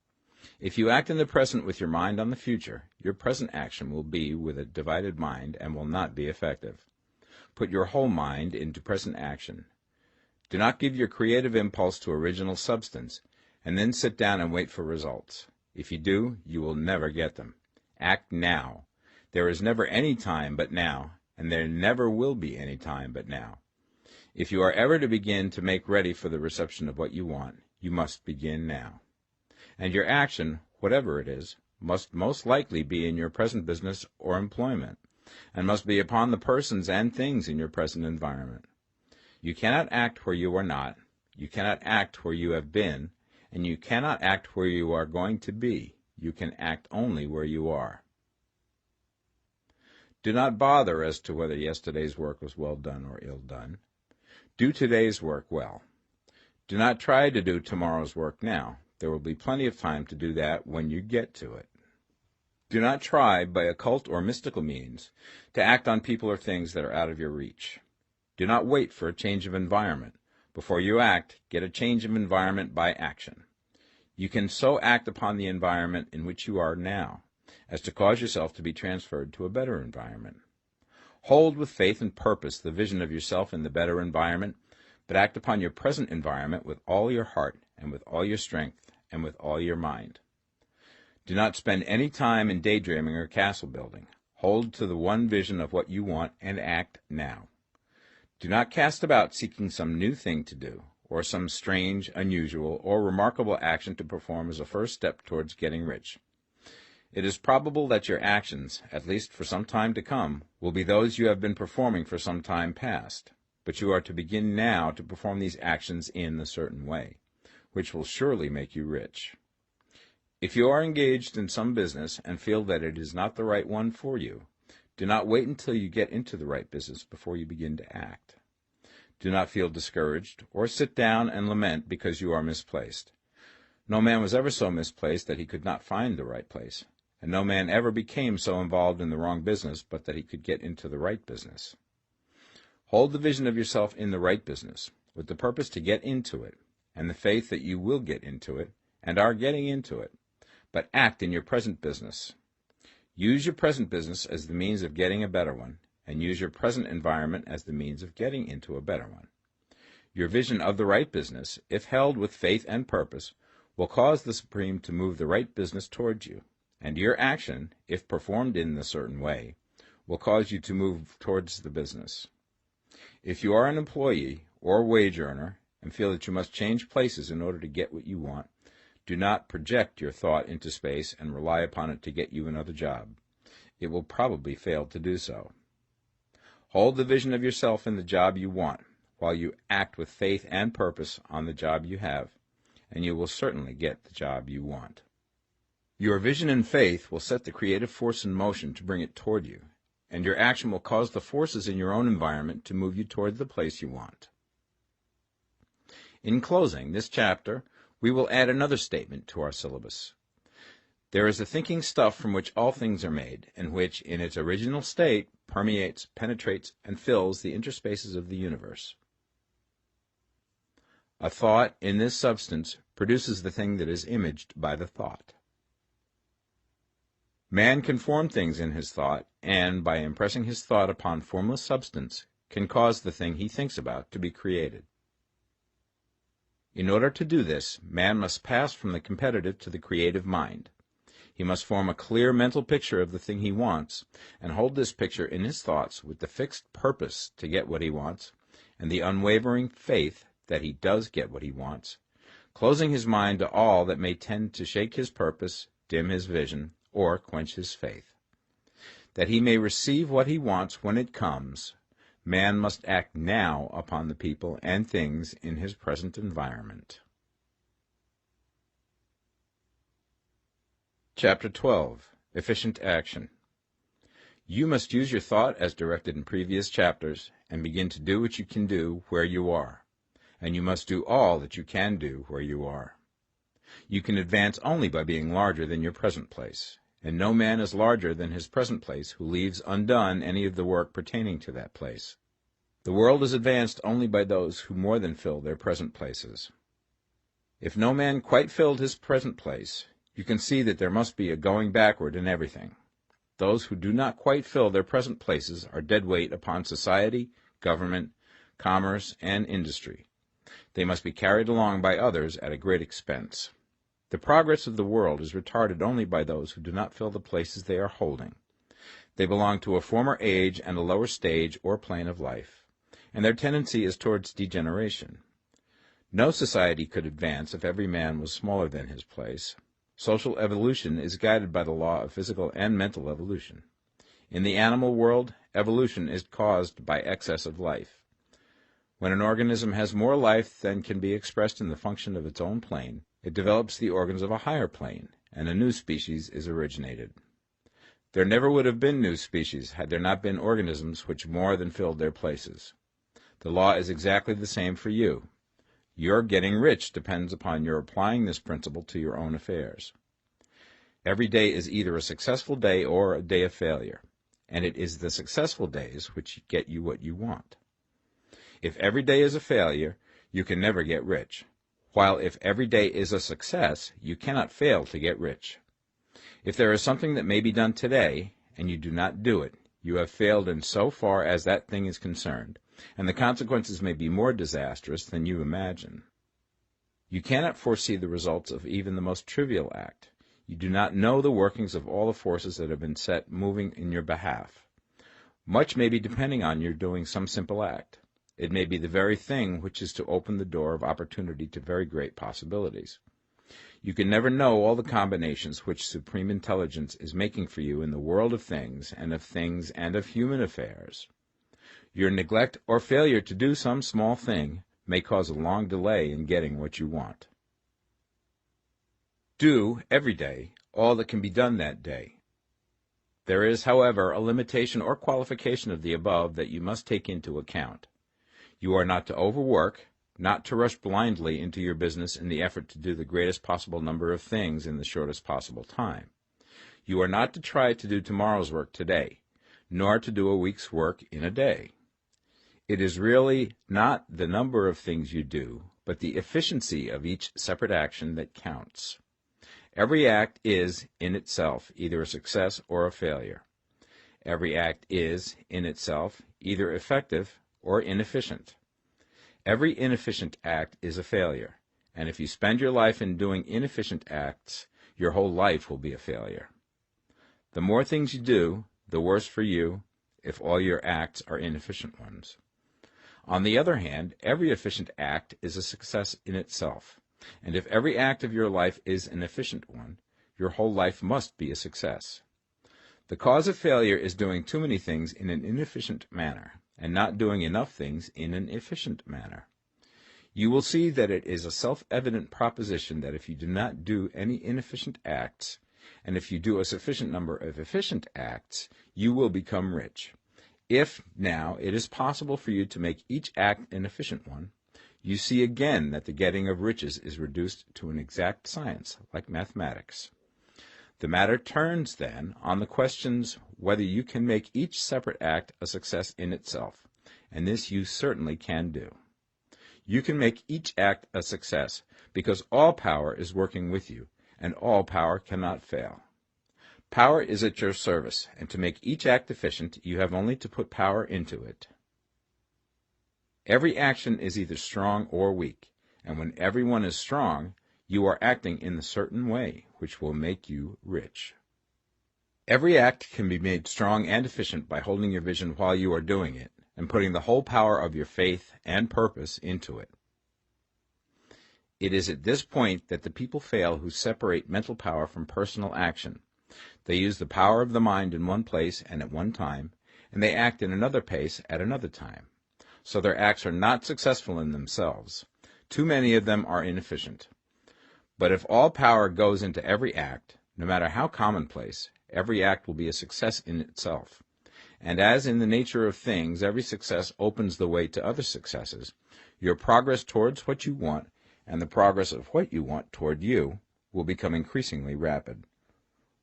If you act in the present with your mind on the future, your present action will be with a divided mind and will not be effective. Put your whole mind into present action. Do not give your creative impulse to original substance, and then sit down and wait for results. If you do, you will never get them. Act now. There is never any time but now, and there never will be any time but now. If you are ever to begin to make ready for the reception of what you want, you must begin now. And your action, whatever it is, must most likely be in your present business or employment, and must be upon the persons and things in your present environment. You cannot act where you are not, you cannot act where you have been, and you cannot act where you are going to be. You can act only where you are. Do not bother as to whether yesterday's work was well done or ill done. Do today's work well. Do not try to do tomorrow's work now. There will be plenty of time to do that when you get to it. Do not try, by occult or mystical means, to act on people or things that are out of your reach. Do not wait for a change of environment. Before you act, get a change of environment by action. You can so act upon the environment in which you are now as to cause yourself to be transferred to a better environment. Hold with faith and purpose the vision of yourself in the better environment, but act upon your present environment with all your heart and with all your strength and with all your mind. Do not spend any time in daydreaming or castle building. Hold to the one vision of what you want and act now. Do not cast about seeking some new thing to do, or some strange, unusual, or remarkable action to perform as a first step towards getting rich. It is probable that your actions, at least for some time to come, will be those you have been performing for some time past, but you are to begin now to perform these actions in a certain way, which will surely make you rich. If you are engaged in some business and feel that it is not the right one for you, do not wait until you get into the right business before you begin to act. Do not feel discouraged or sit down and lament because you are misplaced. No man was ever so misplaced that he could not find the right place, and no man ever became so involved in the wrong business but that he could get into the right business. Hold the vision of yourself in the right business, with the purpose to get into it, and the faith that you will get into it and are getting into it, but act in your present business. Use your present business as the means of getting a better one, and use your present environment as the means of getting into a better one. Your vision of the right business, if held with faith and purpose, will cause the Supreme to move the right business towards you, and your action, if performed in a certain way, will cause you to move towards the business. If you are an employee or wage earner and feel that you must change places in order to get what you want, do not project your thought into space and rely upon it to get you another job. It will probably fail to do so. Hold the vision of yourself in the job you want, while you act with faith and purpose on the job you have, and you will certainly get the job you want. Your vision and faith will set the creative force in motion to bring it toward you, and your action will cause the forces in your own environment to move you toward the place you want. In closing this chapter, we will add another statement to our syllabus. There is a thinking stuff from which all things are made, and which, in its original state, permeates, penetrates, and fills the interspaces of the universe. A thought in this substance produces the thing that is imaged by the thought. Man can form things in his thought, and, by impressing his thought upon formless substance, can cause the thing he thinks about to be created. In order to do this, man must pass from the competitive to the creative mind. He must form a clear mental picture of the thing he wants, and hold this picture in his thoughts with the fixed purpose to get what he wants, and the unwavering faith that he does get what he wants, closing his mind to all that may tend to shake his purpose, dim his vision, or quench his faith. That he may receive what he wants when it comes, man must act now upon the people and things in his present environment. Chapter 12. Efficient Action. You must use your thought as directed in previous chapters and begin to do what you can do where you are, and you must do all that you can do where you are. You can advance only by being larger than your present place, and no man is larger than his present place who leaves undone any of the work pertaining to that place. The world is advanced only by those who more than fill their present places. If no man quite filled his present place, you can see that there must be a going backward in everything. Those who do not quite fill their present places are dead weight upon society, government, commerce, and industry. They must be carried along by others at a great expense. The progress of the world is retarded only by those who do not fill the places they are holding. They belong to a former age and a lower stage or plane of life, and their tendency is towards degeneration. No society could advance if every man was smaller than his place. Social evolution is guided by the law of physical and mental evolution. In the animal world, evolution is caused by excess of life. When an organism has more life than can be expressed in the function of its own plane, it develops the organs of a higher plane, and a new species is originated. There never would have been new species had there not been organisms which more than filled their places. The law is exactly the same for you. Your getting rich depends upon your applying this principle to your own affairs. Every day is either a successful day or a day of failure, and it is the successful days which get you what you want. If every day is a failure, you can never get rich, while if every day is a success, you cannot fail to get rich. If there is something that may be done today, and you do not do it, you have failed in so far as that thing is concerned, and the consequences may be more disastrous than you imagine. You cannot foresee the results of even the most trivial act. You do not know the workings of all the forces that have been set moving in your behalf. Much may be depending on your doing some simple act. It may be the very thing which is to open the door of opportunity to very great possibilities. You can never know all the combinations which Supreme Intelligence is making for you in the world of things and of human affairs. Your neglect or failure to do some small thing may cause a long delay in getting what you want. Do, every day, all that can be done that day. There is, however, a limitation or qualification of the above that you must take into account. You are not to overwork, not to rush blindly into your business in the effort to do the greatest possible number of things in the shortest possible time. You are not to try to do tomorrow's work today, nor to do a week's work in a day. It is really not the number of things you do, but the efficiency of each separate action that counts. Every act is, in itself, either a success or a failure. Every act is, in itself, either effective or inefficient. Every inefficient act is a failure, and if you spend your life in doing inefficient acts, your whole life will be a failure. The more things you do, the worse for you if all your acts are inefficient ones. On the other hand, every efficient act is a success in itself, and if every act of your life is an efficient one, your whole life must be a success. The cause of failure is doing too many things in an inefficient manner, and not doing enough things in an efficient manner. You will see that it is a self-evident proposition that if you do not do any inefficient acts, and if you do a sufficient number of efficient acts, you will become rich. If, now, it is possible for you to make each act an efficient one, you see again that the getting of riches is reduced to an exact science, like mathematics. The matter turns, then, on the questions whether you can make each separate act a success in itself, and this you certainly can do. You can make each act a success because all power is working with you, and all power cannot fail. Power is at your service, and to make each act efficient, you have only to put power into it. Every action is either strong or weak, and when everyone is strong, you are acting in a certain way, which will make you rich. Every act can be made strong and efficient by holding your vision while you are doing it, and putting the whole power of your faith and purpose into it. It is at this point that the people fail who separate mental power from personal action. They use the power of the mind in one place and at one time, and they act in another place at another time. So their acts are not successful in themselves. Too many of them are inefficient. But if all power goes into every act, no matter how commonplace, every act will be a success in itself. And as in the nature of things, every success opens the way to other successes, your progress towards what you want and the progress of what you want toward you will become increasingly rapid.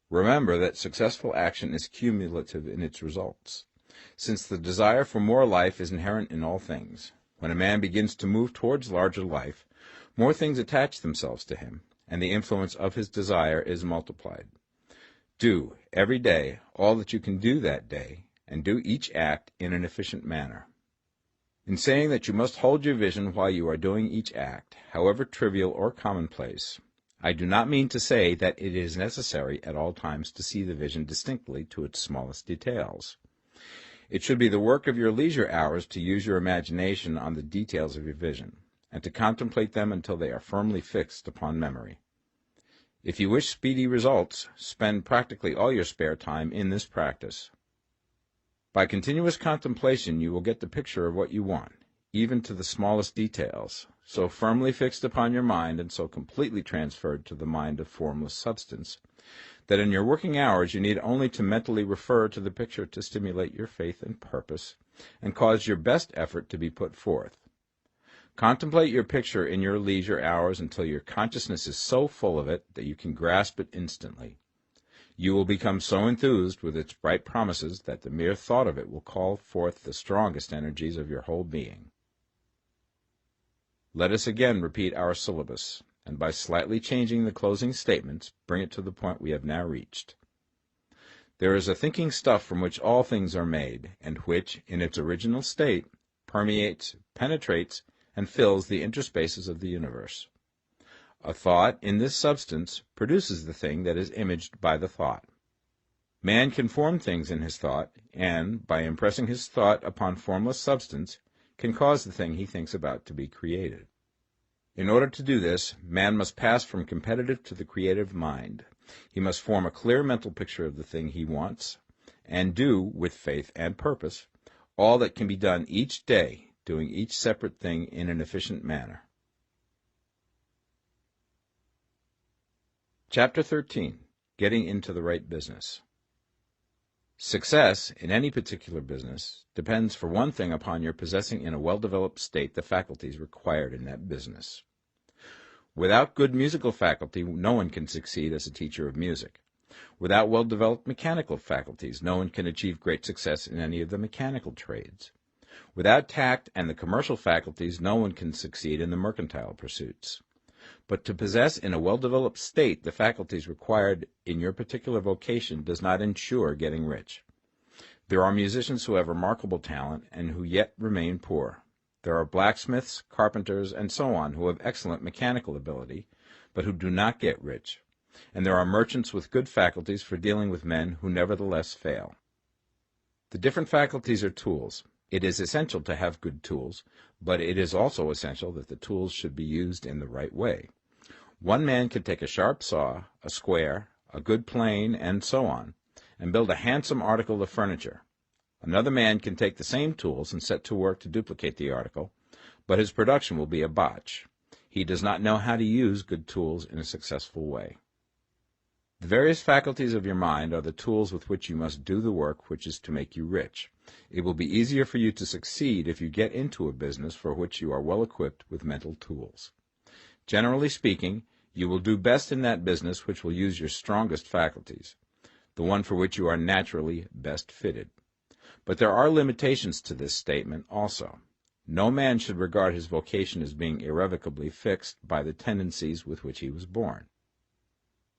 Remember that successful action is cumulative in its results. Since the desire for more life is inherent in all things, when a man begins to move towards larger life, more things attach themselves to him, and the influence of his desire is multiplied. Do, every day, all that you can do that day, and do each act in an efficient manner. In saying that you must hold your vision while you are doing each act, however trivial or commonplace, I do not mean to say that it is necessary at all times to see the vision distinctly to its smallest details. It should be the work of your leisure hours to use your imagination on the details of your vision, and to contemplate them until they are firmly fixed upon memory. If you wish speedy results, spend practically all your spare time in this practice. By continuous contemplation you will get the picture of what you want, even to the smallest details, so firmly fixed upon your mind and so completely transferred to the mind of formless substance, that in your working hours you need only to mentally refer to the picture to stimulate your faith and purpose, and cause your best effort to be put forth. Contemplate your picture in your leisure hours until your consciousness is so full of it that you can grasp it instantly. You will become so enthused with its bright promises that the mere thought of it will call forth the strongest energies of your whole being. Let us again repeat our syllabus, and by slightly changing the closing statements, bring it to the point we have now reached. There is a thinking stuff from which all things are made, and which, in its original state, permeates, penetrates, and fills the interspaces of the universe. A thought in this substance produces the thing that is imaged by the thought. Man can form things in his thought, and, by impressing his thought upon formless substance, can cause the thing he thinks about to be created. In order to do this, man must pass from competitive to the creative mind. He must form a clear mental picture of the thing he wants, and do, with faith and purpose, all that can be done each day, doing each separate thing in an efficient manner. Chapter 13. Getting into the right business. Success in any particular business depends for one thing upon your possessing in a well-developed state the faculties required in that business. Without good musical faculty, no one can succeed as a teacher of music. Without well-developed mechanical faculties, no one can achieve great success in any of the mechanical trades. Without tact and the commercial faculties, no one can succeed in the mercantile pursuits. But to possess in a well-developed state the faculties required in your particular vocation does not ensure getting rich. There are musicians who have remarkable talent and who yet remain poor. There are blacksmiths, carpenters, and so on who have excellent mechanical ability, but who do not get rich. And there are merchants with good faculties for dealing with men who nevertheless fail. The different faculties are tools. It is essential to have good tools, but it is also essential that the tools should be used in the right way. One man can take a sharp saw, a square, a good plane, and so on, and build a handsome article of furniture. Another man can take the same tools and set to work to duplicate the article, but his production will be a botch. He does not know how to use good tools in a successful way. The various faculties of your mind are the tools with which you must do the work which is to make you rich. It will be easier for you to succeed if you get into a business for which you are well equipped with mental tools. Generally speaking, you will do best in that business which will use your strongest faculties, the one for which you are naturally best fitted. But there are limitations to this statement also. No man should regard his vocation as being irrevocably fixed by the tendencies with which he was born.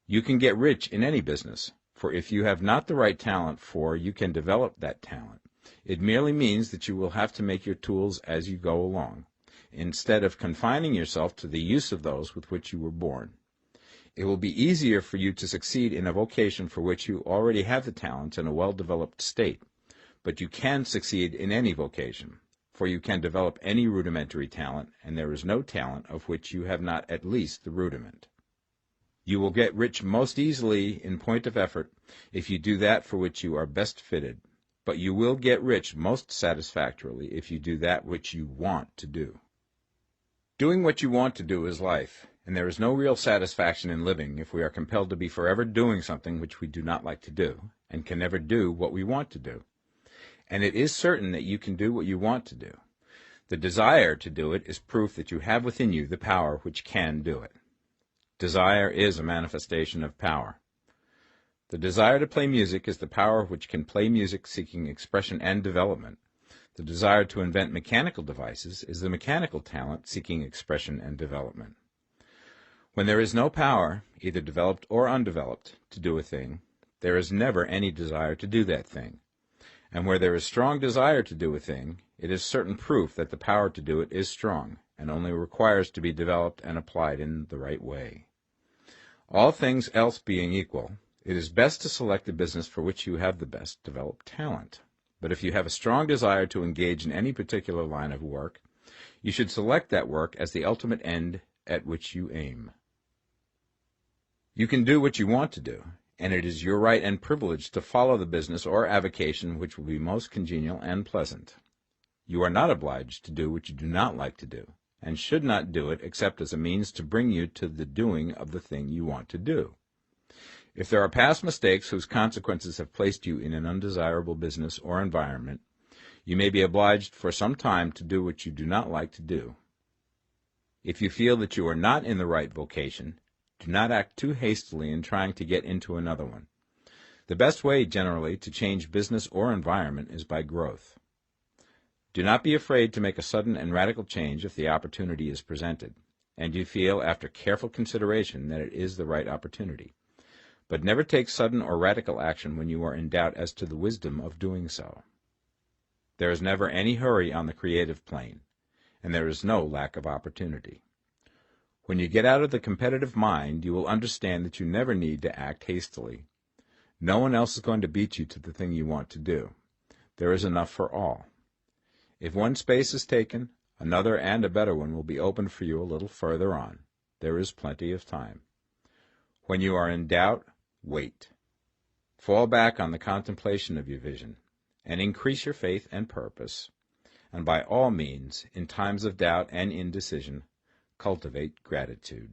You can get rich in any business, for if you have not the right talent you can develop that talent. It merely means that you will have to make your tools as you go along, instead of confining yourself to the use of those with which you were born. It will be easier for you to succeed in a vocation for which you already have the talents in a well-developed state, but you can succeed in any vocation, for you can develop any rudimentary talent, and there is no talent of which you have not at least the rudiment. You will get rich most easily in point of effort if you do that for which you are best fitted, but you will get rich most satisfactorily if you do that which you want to do. Doing what you want to do is life, and there is no real satisfaction in living if we are compelled to be forever doing something which we do not like to do, and can never do what we want to do. And it is certain that you can do what you want to do. The desire to do it is proof that you have within you the power which can do it. Desire is a manifestation of power. The desire to play music is the power which can play music seeking expression and development. The desire to invent mechanical devices is the mechanical talent seeking expression and development. When there is no power, either developed or undeveloped, to do a thing, there is never any desire to do that thing. And where there is strong desire to do a thing, it is certain proof that the power to do it is strong, and only requires to be developed and applied in the right way. All things else being equal, it is best to select the business for which you have the best developed talent. But if you have a strong desire to engage in any particular line of work, you should select that work as the ultimate end at which you aim. You can do what you want to do, and it is your right and privilege to follow the business or avocation which will be most congenial and pleasant. You are not obliged to do what you do not like to do, and should not do it except as a means to bring you to the doing of the thing you want to do. If there are past mistakes whose consequences have placed you in an undesirable business or environment, you may be obliged for some time to do what you do not like to do. If you feel that you are not in the right vocation, do not act too hastily in trying to get into another one. The best way, generally, to change business or environment is by growth. Do not be afraid to make a sudden and radical change if the opportunity is presented, and you feel, after careful consideration, that it is the right opportunity. But never take sudden or radical action when you are in doubt as to the wisdom of doing so. There is never any hurry on the creative plane, and there is no lack of opportunity. When you get out of the competitive mind, you will understand that you never need to act hastily. No one else is going to beat you to the thing you want to do. There is enough for all. If one space is taken, another and a better one will be opened for you a little further on. There is plenty of time. When you are in doubt, wait. Fall back on the contemplation of your vision, and increase your faith and purpose. And by all means, in times of doubt and indecision, cultivate gratitude.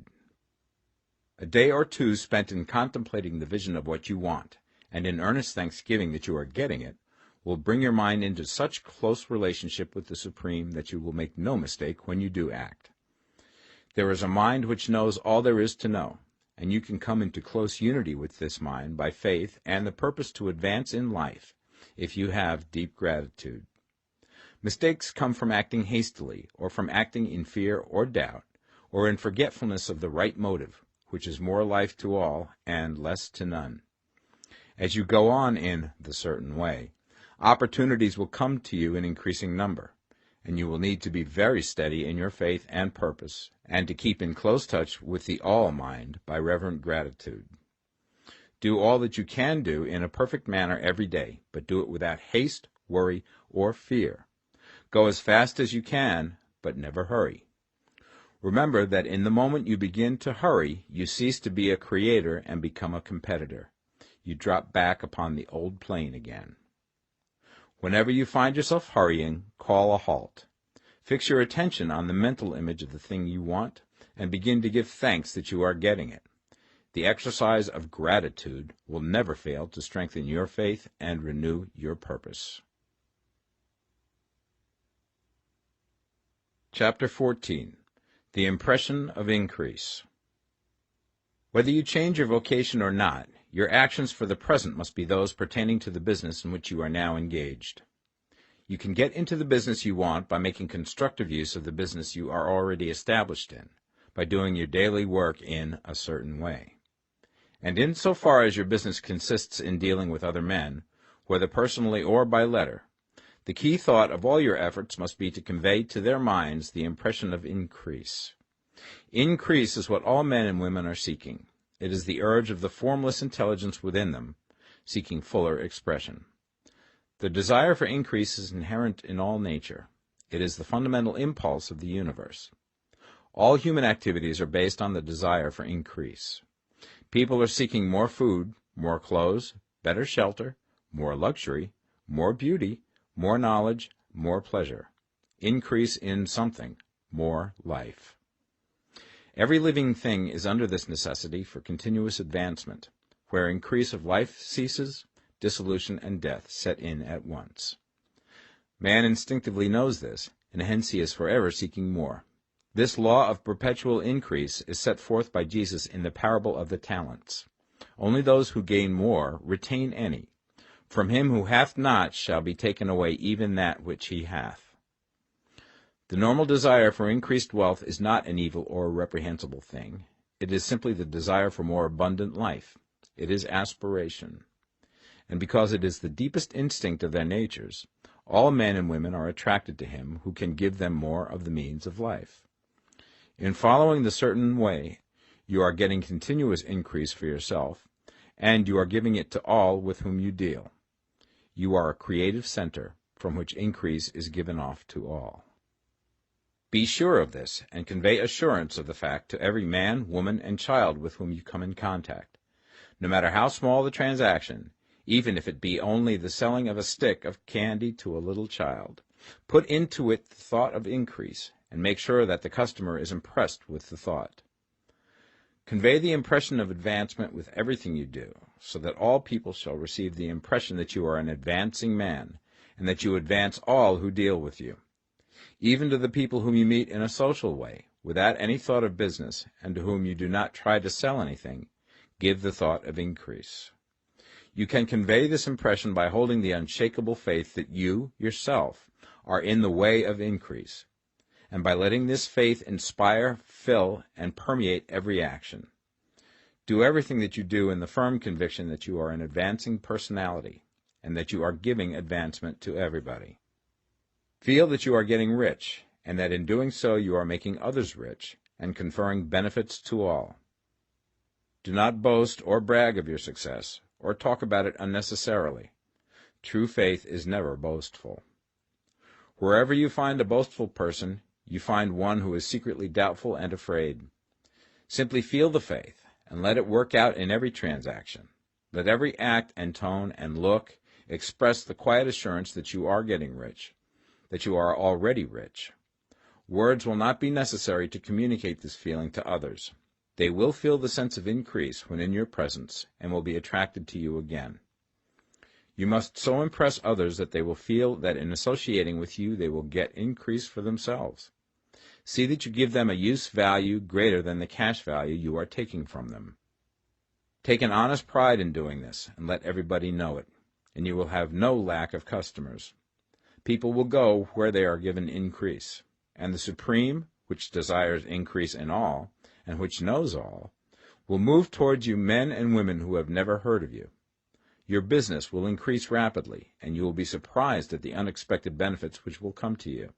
A day or two spent in contemplating the vision of what you want, and in earnest thanksgiving that you are getting it, will bring your mind into such close relationship with the Supreme that you will make no mistake when you do act. There is a mind which knows all there is to know, and you can come into close unity with this mind by faith and the purpose to advance in life if you have deep gratitude. Mistakes come from acting hastily, or from acting in fear or doubt, or in forgetfulness of the right motive, which is more life to all and less to none. As you go on in the certain way, opportunities will come to you in increasing number, and you will need to be very steady in your faith and purpose, and to keep in close touch with the all-mind by reverent gratitude. Do all that you can do in a perfect manner every day, but do it without haste, worry, or fear. Go as fast as you can, but never hurry. Remember that in the moment you begin to hurry, you cease to be a creator and become a competitor. You drop back upon the old plane again. Whenever you find yourself hurrying, call a halt. Fix your attention on the mental image of the thing you want, and begin to give thanks that you are getting it. The exercise of gratitude will never fail to strengthen your faith and renew your purpose. Chapter 14. The Impression of Increase. Whether you change your vocation or not, your actions for the present must be those pertaining to the business in which you are now engaged. You can get into the business you want by making constructive use of the business you are already established in, by doing your daily work in a certain way. And insofar as your business consists in dealing with other men, whether personally or by letter, the key thought of all your efforts must be to convey to their minds the impression of increase. Increase is what all men and women are seeking. It is the urge of the formless intelligence within them, seeking fuller expression. The desire for increase is inherent in all nature. It is the fundamental impulse of the universe. All human activities are based on the desire for increase. People are seeking more food, more clothes, better shelter, more luxury, more beauty, more knowledge, more pleasure. Increase in something, more life. Every living thing is under this necessity for continuous advancement. Where increase of life ceases, dissolution and death set in at once. Man instinctively knows this, and hence he is forever seeking more. This law of perpetual increase is set forth by Jesus in the parable of the talents. Only those who gain more retain any. From him who hath not shall be taken away even that which he hath. The normal desire for increased wealth is not an evil or a reprehensible thing. It is simply the desire for more abundant life. It is aspiration. And because it is the deepest instinct of their natures, all men and women are attracted to him who can give them more of the means of life. In following the certain way, you are getting continuous increase for yourself, and you are giving it to all with whom you deal. You are a creative center from which increase is given off to all. Be sure of this, and convey assurance of the fact to every man, woman, and child with whom you come in contact. No matter how small the transaction, even if it be only the selling of a stick of candy to a little child, put into it the thought of increase, and make sure that the customer is impressed with the thought. Convey the impression of advancement with everything you do, so that all people shall receive the impression that you are an advancing man, and that you advance all who deal with you. Even to the people whom you meet in a social way, without any thought of business, and to whom you do not try to sell anything, give the thought of increase. You can convey this impression by holding the unshakable faith that you, yourself, are in the way of increase, and by letting this faith inspire, fill, and permeate every action. Do everything that you do in the firm conviction that you are an advancing personality, and that you are giving advancement to everybody. Feel that you are getting rich, and that in doing so you are making others rich, and conferring benefits to all. Do not boast or brag of your success, or talk about it unnecessarily. True faith is never boastful. Wherever you find a boastful person, you find one who is secretly doubtful and afraid. Simply feel the faith, and let it work out in every transaction. Let every act and tone and look express the quiet assurance that you are getting rich, that you are already rich. Words will not be necessary to communicate this feeling to others. They will feel the sense of increase when in your presence, and will be attracted to you again. You must so impress others that they will feel that in associating with you they will get increase for themselves. See that you give them a use value greater than the cash value you are taking from them. Take an honest pride in doing this, and let everybody know it, and you will have no lack of customers. People will go where they are given increase, and the Supreme, which desires increase in all, and which knows all, will move towards you men and women who have never heard of you. Your business will increase rapidly, and you will be surprised at the unexpected benefits which will come to you.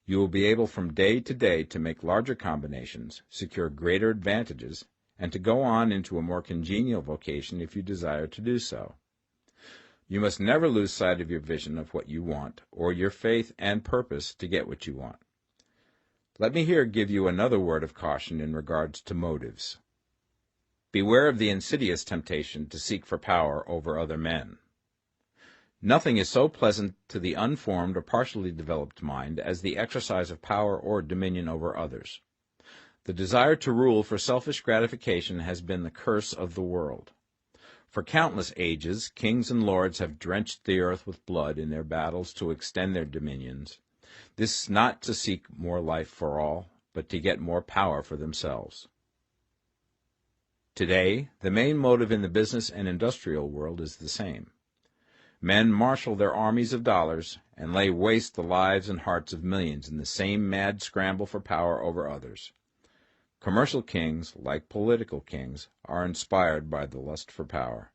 You will be able from day to day to make larger combinations, secure greater advantages, and to go on into a more congenial vocation if you desire to do so. You must never lose sight of your vision of what you want, or your faith and purpose to get what you want. Let me here give you another word of caution in regards to motives. Beware of the insidious temptation to seek for power over other men. Nothing is so pleasant to the unformed or partially developed mind as the exercise of power or dominion over others. The desire to rule for selfish gratification has been the curse of the world. For countless ages, kings and lords have drenched the earth with blood in their battles to extend their dominions, this not to seek more life for all, but to get more power for themselves. Today, the main motive in the business and industrial world is the same. Men marshal their armies of dollars and lay waste the lives and hearts of millions in the same mad scramble for power over others. Commercial kings, like political kings, are inspired by the lust for power.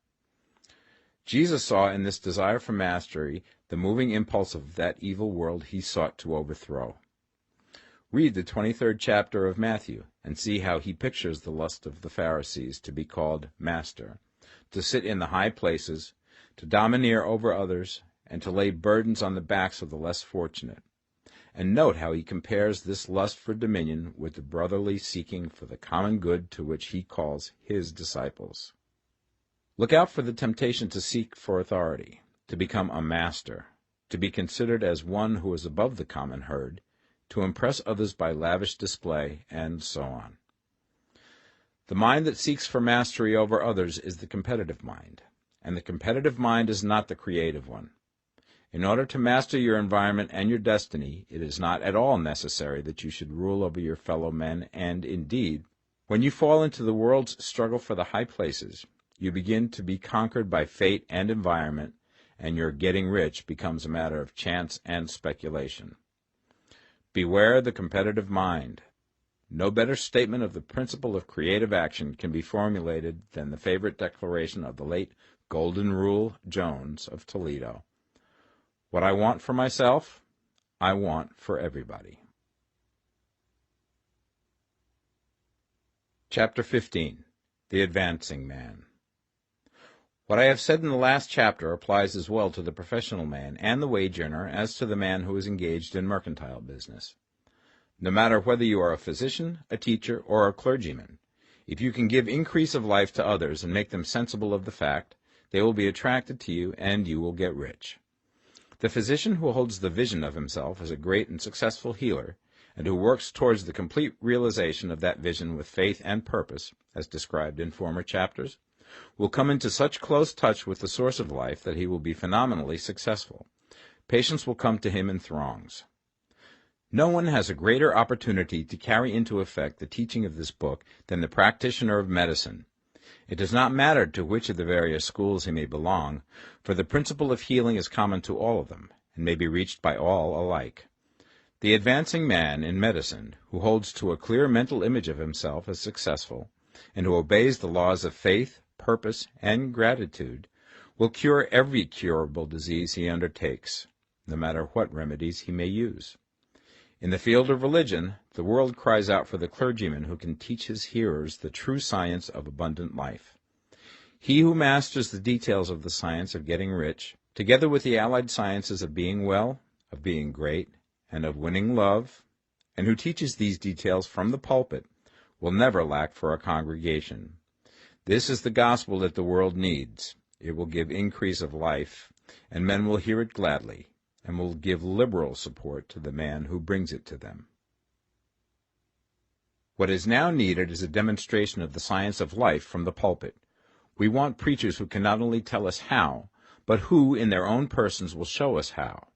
Jesus saw in this desire for mastery the moving impulse of that evil world he sought to overthrow. Read the 23rd chapter of Matthew and see how he pictures the lust of the Pharisees to be called master, to sit in the high places, to domineer over others, and to lay burdens on the backs of the less fortunate. And note how he compares this lust for dominion with the brotherly seeking for the common good to which he calls his disciples. Look out for the temptation to seek for authority, to become a master, to be considered as one who is above the common herd, to impress others by lavish display, and so on. The mind that seeks for mastery over others is the competitive mind, and the competitive mind is not the creative one. In order to master your environment and your destiny, it is not at all necessary that you should rule over your fellow men, and, indeed, when you fall into the world's struggle for the high places, you begin to be conquered by fate and environment, and your getting rich becomes a matter of chance and speculation. Beware the competitive mind. No better statement of the principle of creative action can be formulated than the favorite declaration of the late Golden Rule Jones of Toledo. What I want for myself, I want for everybody. Chapter 15. The Advancing Man. What I have said in the last chapter applies as well to the professional man and the wage earner as to the man who is engaged in mercantile business. No matter whether you are a physician, a teacher, or a clergyman, if you can give increase of life to others and make them sensible of the fact, they will be attracted to you and you will get rich. The physician who holds the vision of himself as a great and successful healer, and who works towards the complete realization of that vision with faith and purpose, as described in former chapters, will come into such close touch with the source of life that he will be phenomenally successful. Patients will come to him in throngs. No one has a greater opportunity to carry into effect the teaching of this book than the practitioner of medicine. It does not matter to which of the various schools he may belong, for the principle of healing is common to all of them, and may be reached by all alike. The advancing man in medicine, who holds to a clear mental image of himself as successful, and who obeys the laws of faith, purpose, and gratitude, will cure every curable disease he undertakes, no matter what remedies he may use. In the field of religion, the world cries out for the clergyman who can teach his hearers the true science of abundant life. He who masters the details of the science of getting rich, together with the allied sciences of being well, of being great, and of winning love, and who teaches these details from the pulpit, will never lack for a congregation. This is the gospel that the world needs. It will give increase of life, and men will hear it gladly, and will give liberal support to the man who brings it to them. What is now needed is a demonstration of the science of life from the pulpit. We want preachers who can not only tell us how, but who, in their own persons, will show us how.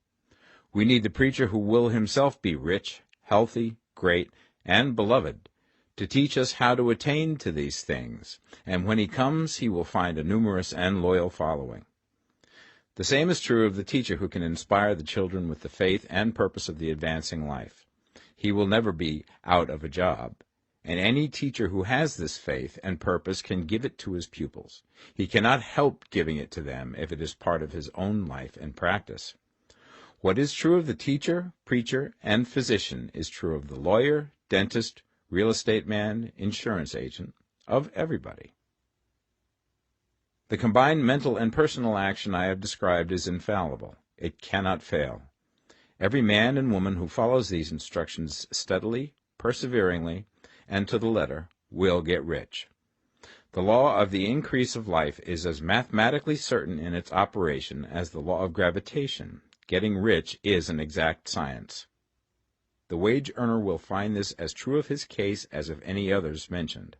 We need the preacher who will himself be rich, healthy, great, and beloved, to teach us how to attain to these things, and when he comes he will find a numerous and loyal following. The same is true of the teacher who can inspire the children with the faith and purpose of the advancing life. He will never be out of a job. And any teacher who has this faith and purpose can give it to his pupils. He cannot help giving it to them if it is part of his own life and practice. What is true of the teacher, preacher, and physician is true of the lawyer, dentist, real estate man, insurance agent, of everybody. The combined mental and personal action I have described is infallible. It cannot fail. Every man and woman who follows these instructions steadily, perseveringly, and to the letter, will get rich. The law of the increase of life is as mathematically certain in its operation as the law of gravitation. Getting rich is an exact science. The wage earner will find this as true of his case as of any others mentioned.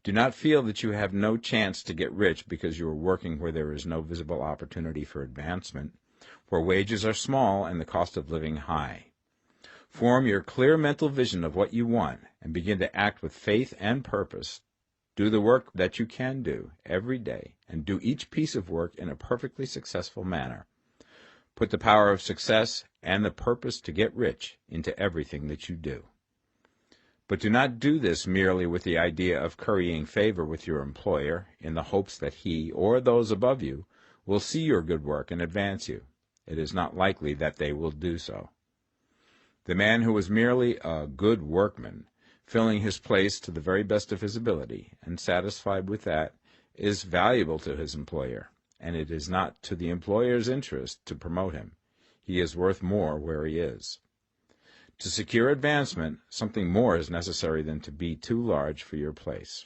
Do not feel that you have no chance to get rich because you are working where there is no visible opportunity for advancement, where wages are small and the cost of living high. Form your clear mental vision of what you want and begin to act with faith and purpose. Do the work that you can do every day and do each piece of work in a perfectly successful manner. Put the power of success and the purpose to get rich into everything that you do. But do not do this merely with the idea of currying favor with your employer in the hopes that he or those above you will see your good work and advance you. It is not likely that they will do so. The man who is merely a good workman, filling his place to the very best of his ability, and satisfied with that, is valuable to his employer, and it is not to the employer's interest to promote him. He is worth more where he is. To secure advancement, something more is necessary than to be too large for your place.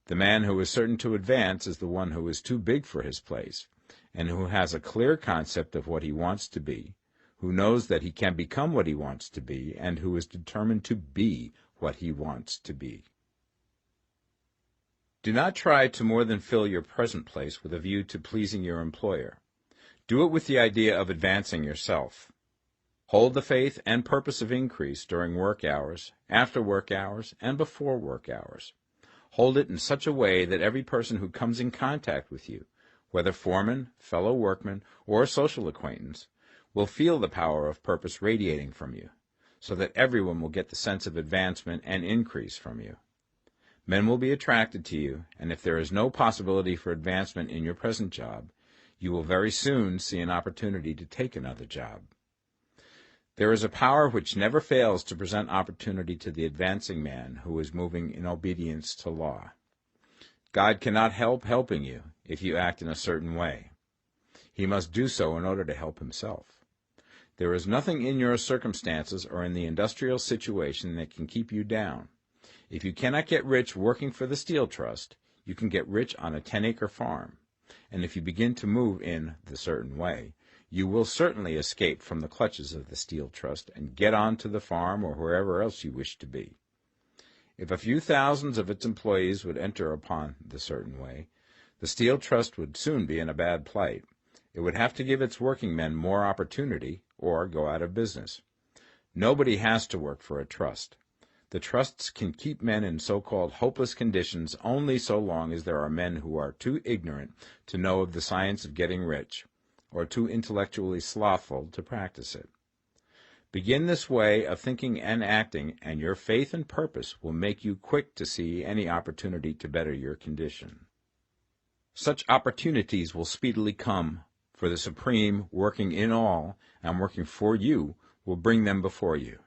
The man who is certain to advance is the one who is too big for his place, and who has a clear concept of what he wants to be, who knows that he can become what he wants to be, and who is determined to be what he wants to be. Do not try to more than fill your present place with a view to pleasing your employer. Do it with the idea of advancing yourself. Hold the faith and purpose of increase during work hours, after work hours, and before work hours. Hold it in such a way that every person who comes in contact with you, whether foreman, fellow workman, or social acquaintance, will feel the power of purpose radiating from you, so that everyone will get the sense of advancement and increase from you. Men will be attracted to you, and if there is no possibility for advancement in your present job, you will very soon see an opportunity to take another job. There is a power which never fails to present opportunity to the advancing man who is moving in obedience to law. God cannot help helping you if you act in a certain way. He must do so in order to help himself. There is nothing in your circumstances or in the industrial situation that can keep you down. If you cannot get rich working for the Steel Trust, you can get rich on a 10-acre farm. And if you begin to move in the certain way, you will certainly escape from the clutches of the Steel Trust and get on to the farm or wherever else you wish to be. If a few thousands of its employees would enter upon the certain way, the Steel Trust would soon be in a bad plight. It would have to give its working men more opportunity or go out of business. Nobody has to work for a trust. The trusts can keep men in so-called hopeless conditions only so long as there are men who are too ignorant to know of the science of getting rich, or too intellectually slothful to practice it. Begin this way of thinking and acting, and your faith and purpose will make you quick to see any opportunity to better your condition. Such opportunities will speedily come, for the Supreme, working in all and working for you, will bring them before you.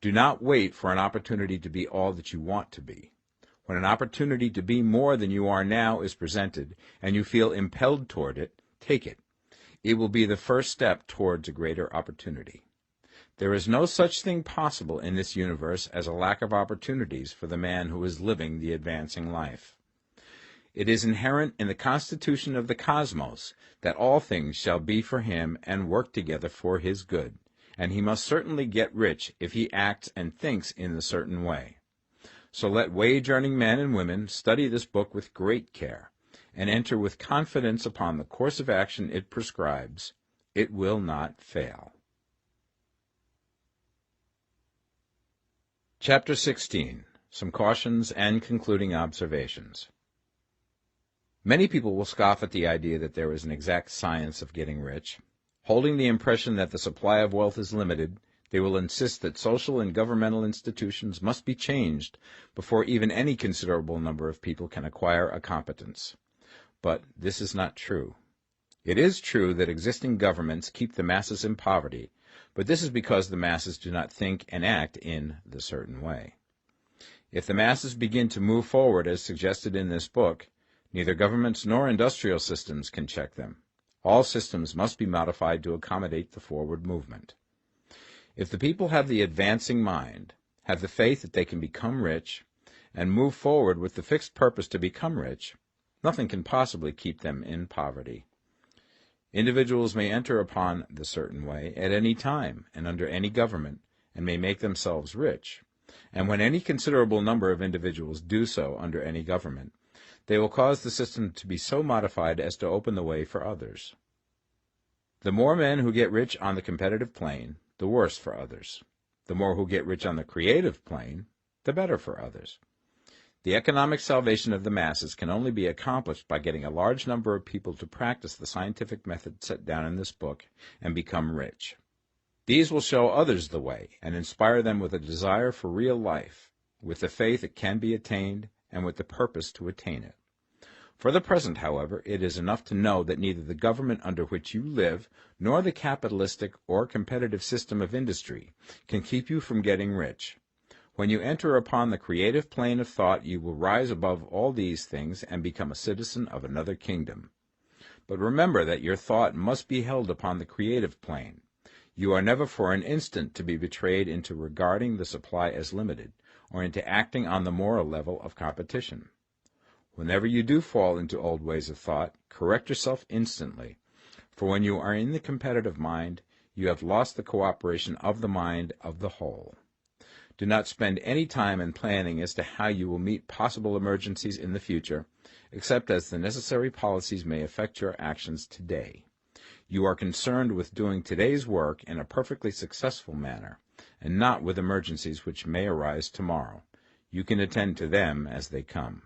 Do not wait for an opportunity to be all that you want to be. When an opportunity to be more than you are now is presented, and you feel impelled toward it, take it. It will be the first step towards a greater opportunity. There is no such thing possible in this universe as a lack of opportunities for the man who is living the advancing life. It is inherent in the constitution of the cosmos that all things shall be for him and work together for his good, and he must certainly get rich if he acts and thinks in the certain way. So let wage-earning men and women study this book with great care, and enter with confidence upon the course of action it prescribes. It will not fail. Chapter 16. Some Cautions and Concluding Observations. Many people will scoff at the idea that there is an exact science of getting rich. Holding the impression that the supply of wealth is limited, they will insist that social and governmental institutions must be changed before even any considerable number of people can acquire a competence. But this is not true. It is true that existing governments keep the masses in poverty, but this is because the masses do not think and act in the certain way. If the masses begin to move forward as suggested in this book, neither governments nor industrial systems can check them. All systems must be modified to accommodate the forward movement. If the people have the advancing mind, have the faith that they can become rich, and move forward with the fixed purpose to become rich, nothing can possibly keep them in poverty. Individuals may enter upon the certain way at any time and under any government, and may make themselves rich. And when any considerable number of individuals do so under any government, they will cause the system to be so modified as to open the way for others. The more men who get rich on the competitive plane, the worse for others. The more who get rich on the creative plane, the better for others. The economic salvation of the masses can only be accomplished by getting a large number of people to practice the scientific method set down in this book and become rich. These will show others the way and inspire them with a desire for real life, with the faith it can be attained, and with the purpose to attain it. For the present, however, it is enough to know that neither the government under which you live nor the capitalistic or competitive system of industry can keep you from getting rich. When you enter upon the creative plane of thought, you will rise above all these things and become a citizen of another kingdom. But remember that your thought must be held upon the creative plane. You are never for an instant to be betrayed into regarding the supply as limited, or into acting on the moral level of competition. Whenever you do fall into old ways of thought, correct yourself instantly, for when you are in the competitive mind, you have lost the cooperation of the mind of the whole. Do not spend any time in planning as to how you will meet possible emergencies in the future, except as the necessary policies may affect your actions today. You are concerned with doing today's work in a perfectly successful manner, and not with emergencies which may arise tomorrow. You can attend to them as they come.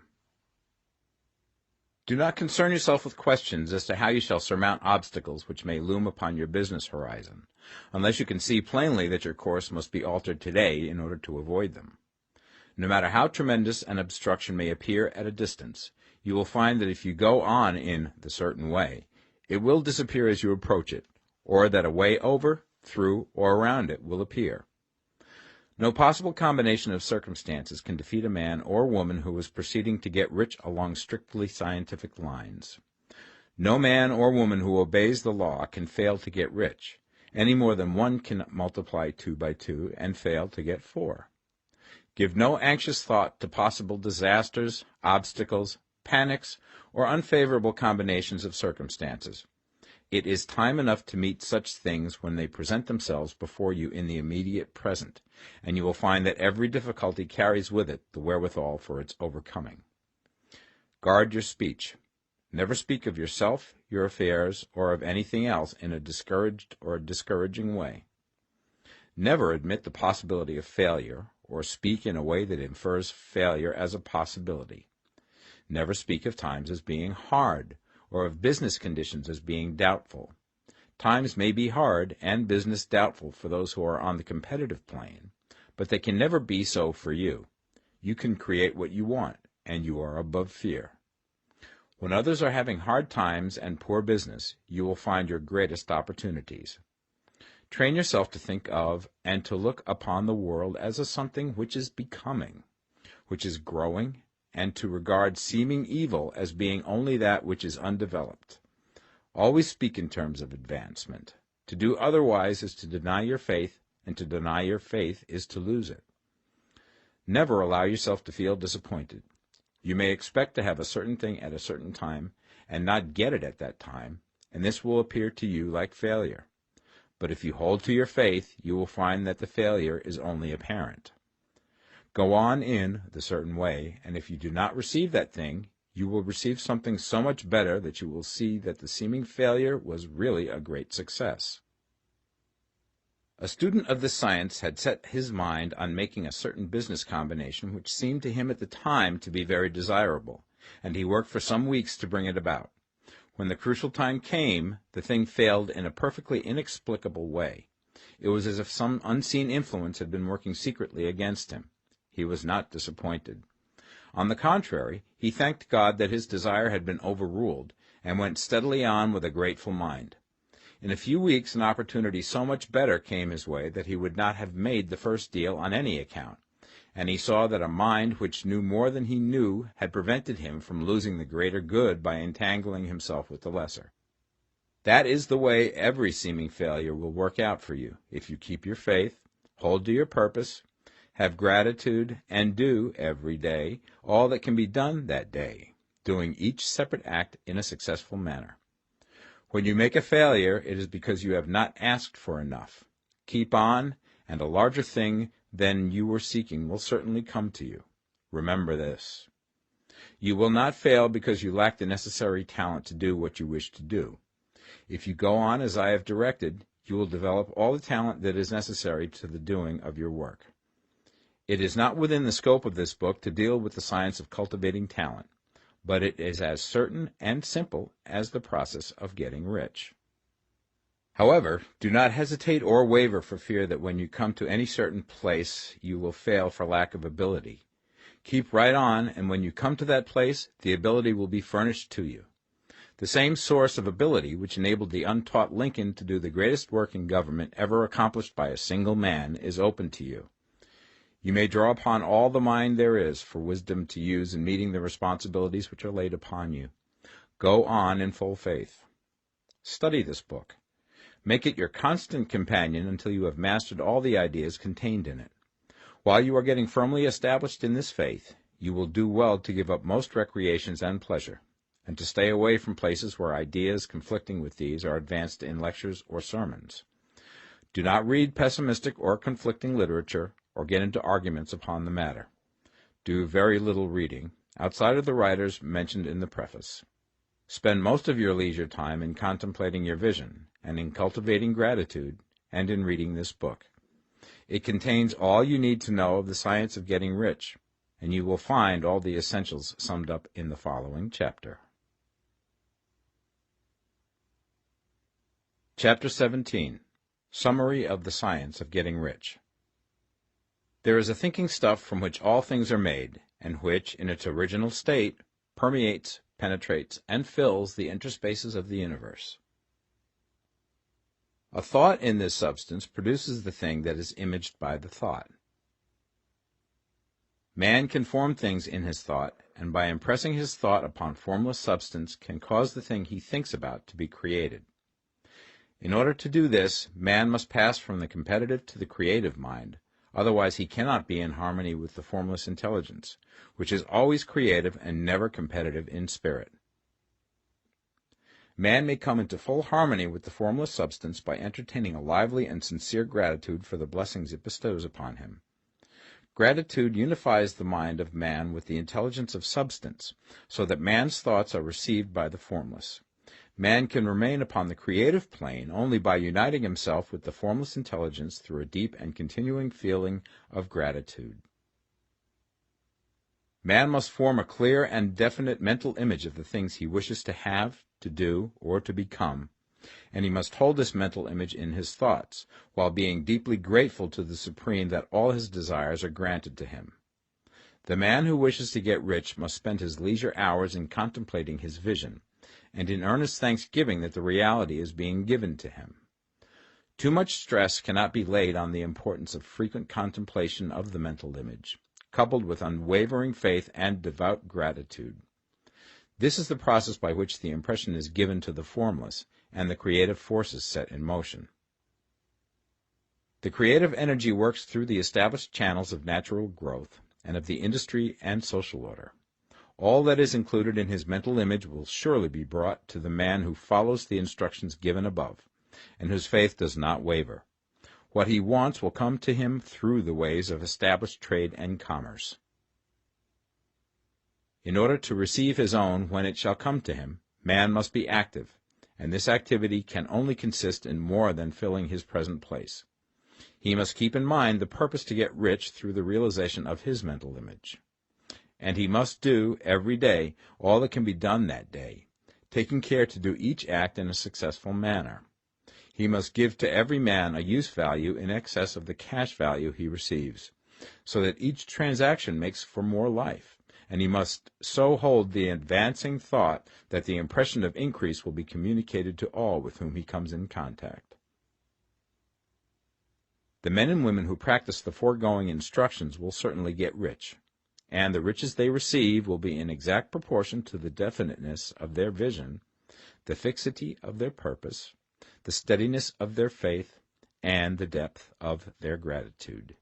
Do not concern yourself with questions as to how you shall surmount obstacles which may loom upon your business horizon, unless you can see plainly that your course must be altered today in order to avoid them. No matter how tremendous an obstruction may appear at a distance, you will find that if you go on in the certain way, it will disappear as you approach it, or that a way over, through, or around it will appear. No possible combination of circumstances can defeat a man or woman who is proceeding to get rich along strictly scientific lines. No man or woman who obeys the law can fail to get rich, any more than one can multiply 2 by 2 and fail to get 4. Give no anxious thought to possible disasters, obstacles, panics, or unfavorable combinations of circumstances. It is time enough to meet such things when they present themselves before you in the immediate present, and you will find that every difficulty carries with it the wherewithal for its overcoming. Guard your speech. Never speak of yourself, your affairs, or of anything else in a discouraged or discouraging way. Never admit the possibility of failure, or speak in a way that infers failure as a possibility. Never speak of times as being hard, or of business conditions as being doubtful. Times may be hard and business doubtful for those who are on the competitive plane, but they can never be so for you. You can create what you want, and you are above fear. When others are having hard times and poor business, you will find your greatest opportunities. Train yourself to think of and to look upon the world as a something which is becoming, which is growing, and to regard seeming evil as being only that which is undeveloped. Always speak in terms of advancement. To do otherwise is to deny your faith, and to deny your faith is to lose it. Never allow yourself to feel disappointed. You may expect to have a certain thing at a certain time, and not get it at that time, and this will appear to you like failure. But if you hold to your faith, you will find that the failure is only apparent. Go on in the certain way, and if you do not receive that thing, you will receive something so much better that you will see that the seeming failure was really a great success. A student of this science had set his mind on making a certain business combination which seemed to him at the time to be very desirable, and he worked for some weeks to bring it about. When the crucial time came, the thing failed in a perfectly inexplicable way. It was as if some unseen influence had been working secretly against him. He was not disappointed. On the contrary, he thanked God that his desire had been overruled, and went steadily on with a grateful mind. In a few weeks an opportunity so much better came his way that he would not have made the first deal on any account, and he saw that a mind which knew more than he knew had prevented him from losing the greater good by entangling himself with the lesser. That is the way every seeming failure will work out for you, if you keep your faith, hold to your purpose, have gratitude, and do, every day, all that can be done that day, doing each separate act in a successful manner. When you make a failure, it is because you have not asked for enough. Keep on, and a larger thing than you were seeking will certainly come to you. Remember this. You will not fail because you lack the necessary talent to do what you wish to do. If you go on as I have directed, you will develop all the talent that is necessary to the doing of your work. It is not within the scope of this book to deal with the science of cultivating talent, but it is as certain and simple as the process of getting rich. However, do not hesitate or waver for fear that when you come to any certain place you will fail for lack of ability. Keep right on, and when you come to that place, the ability will be furnished to you. The same source of ability which enabled the untaught Lincoln to do the greatest work in government ever accomplished by a single man is open to you. You may draw upon all the mind there is for wisdom to use in meeting the responsibilities which are laid upon you. Go on in full faith. Study this book. Make it your constant companion until you have mastered all the ideas contained in it. While you are getting firmly established in this faith, you will do well to give up most recreations and pleasure, and to stay away from places where ideas conflicting with these are advanced in lectures or sermons. Do not read pessimistic or conflicting literature, or get into arguments upon the matter. Do very little reading, outside of the writers mentioned in the preface. Spend most of your leisure time in contemplating your vision, and in cultivating gratitude, and in reading this book. It contains all you need to know of the science of getting rich, and you will find all the essentials summed up in the following chapter. Chapter 17. Summary of the Science of Getting Rich. There is a thinking stuff from which all things are made, and which, in its original state, permeates, penetrates, and fills the interspaces of the universe. A thought in this substance produces the thing that is imaged by the thought. Man can form things in his thought, and by impressing his thought upon formless substance can cause the thing he thinks about to be created. In order to do this, man must pass from the competitive to the creative mind, otherwise he cannot be in harmony with the formless intelligence, which is always creative and never competitive in spirit. Man may come into full harmony with the formless substance by entertaining a lively and sincere gratitude for the blessings it bestows upon him. Gratitude unifies the mind of man with the intelligence of substance, so that man's thoughts are received by the formless. Man can remain upon the creative plane only by uniting himself with the formless intelligence through a deep and continuing feeling of gratitude. Man must form a clear and definite mental image of the things he wishes to have, to do, or to become, and he must hold this mental image in his thoughts, while being deeply grateful to the Supreme that all his desires are granted to him. The man who wishes to get rich must spend his leisure hours in contemplating his vision, and in earnest thanksgiving that the reality is being given to him. Too much stress cannot be laid on the importance of frequent contemplation of the mental image, coupled with unwavering faith and devout gratitude. This is the process by which the impression is given to the formless, and the creative forces set in motion. The creative energy works through the established channels of natural growth, and of the industry and social order. All that is included in his mental image will surely be brought to the man who follows the instructions given above, and whose faith does not waver. What he wants will come to him through the ways of established trade and commerce. In order to receive his own when it shall come to him, man must be active, and this activity can only consist in more than filling his present place. He must keep in mind the purpose to get rich through the realization of his mental image. And he must do, every day, all that can be done that day, taking care to do each act in a successful manner. He must give to every man a use value in excess of the cash value he receives, so that each transaction makes for more life, and he must so hold the advancing thought that the impression of increase will be communicated to all with whom he comes in contact. The men and women who practice the foregoing instructions will certainly get rich, and the riches they receive will be in exact proportion to the definiteness of their vision, the fixity of their purpose, the steadiness of their faith, and the depth of their gratitude.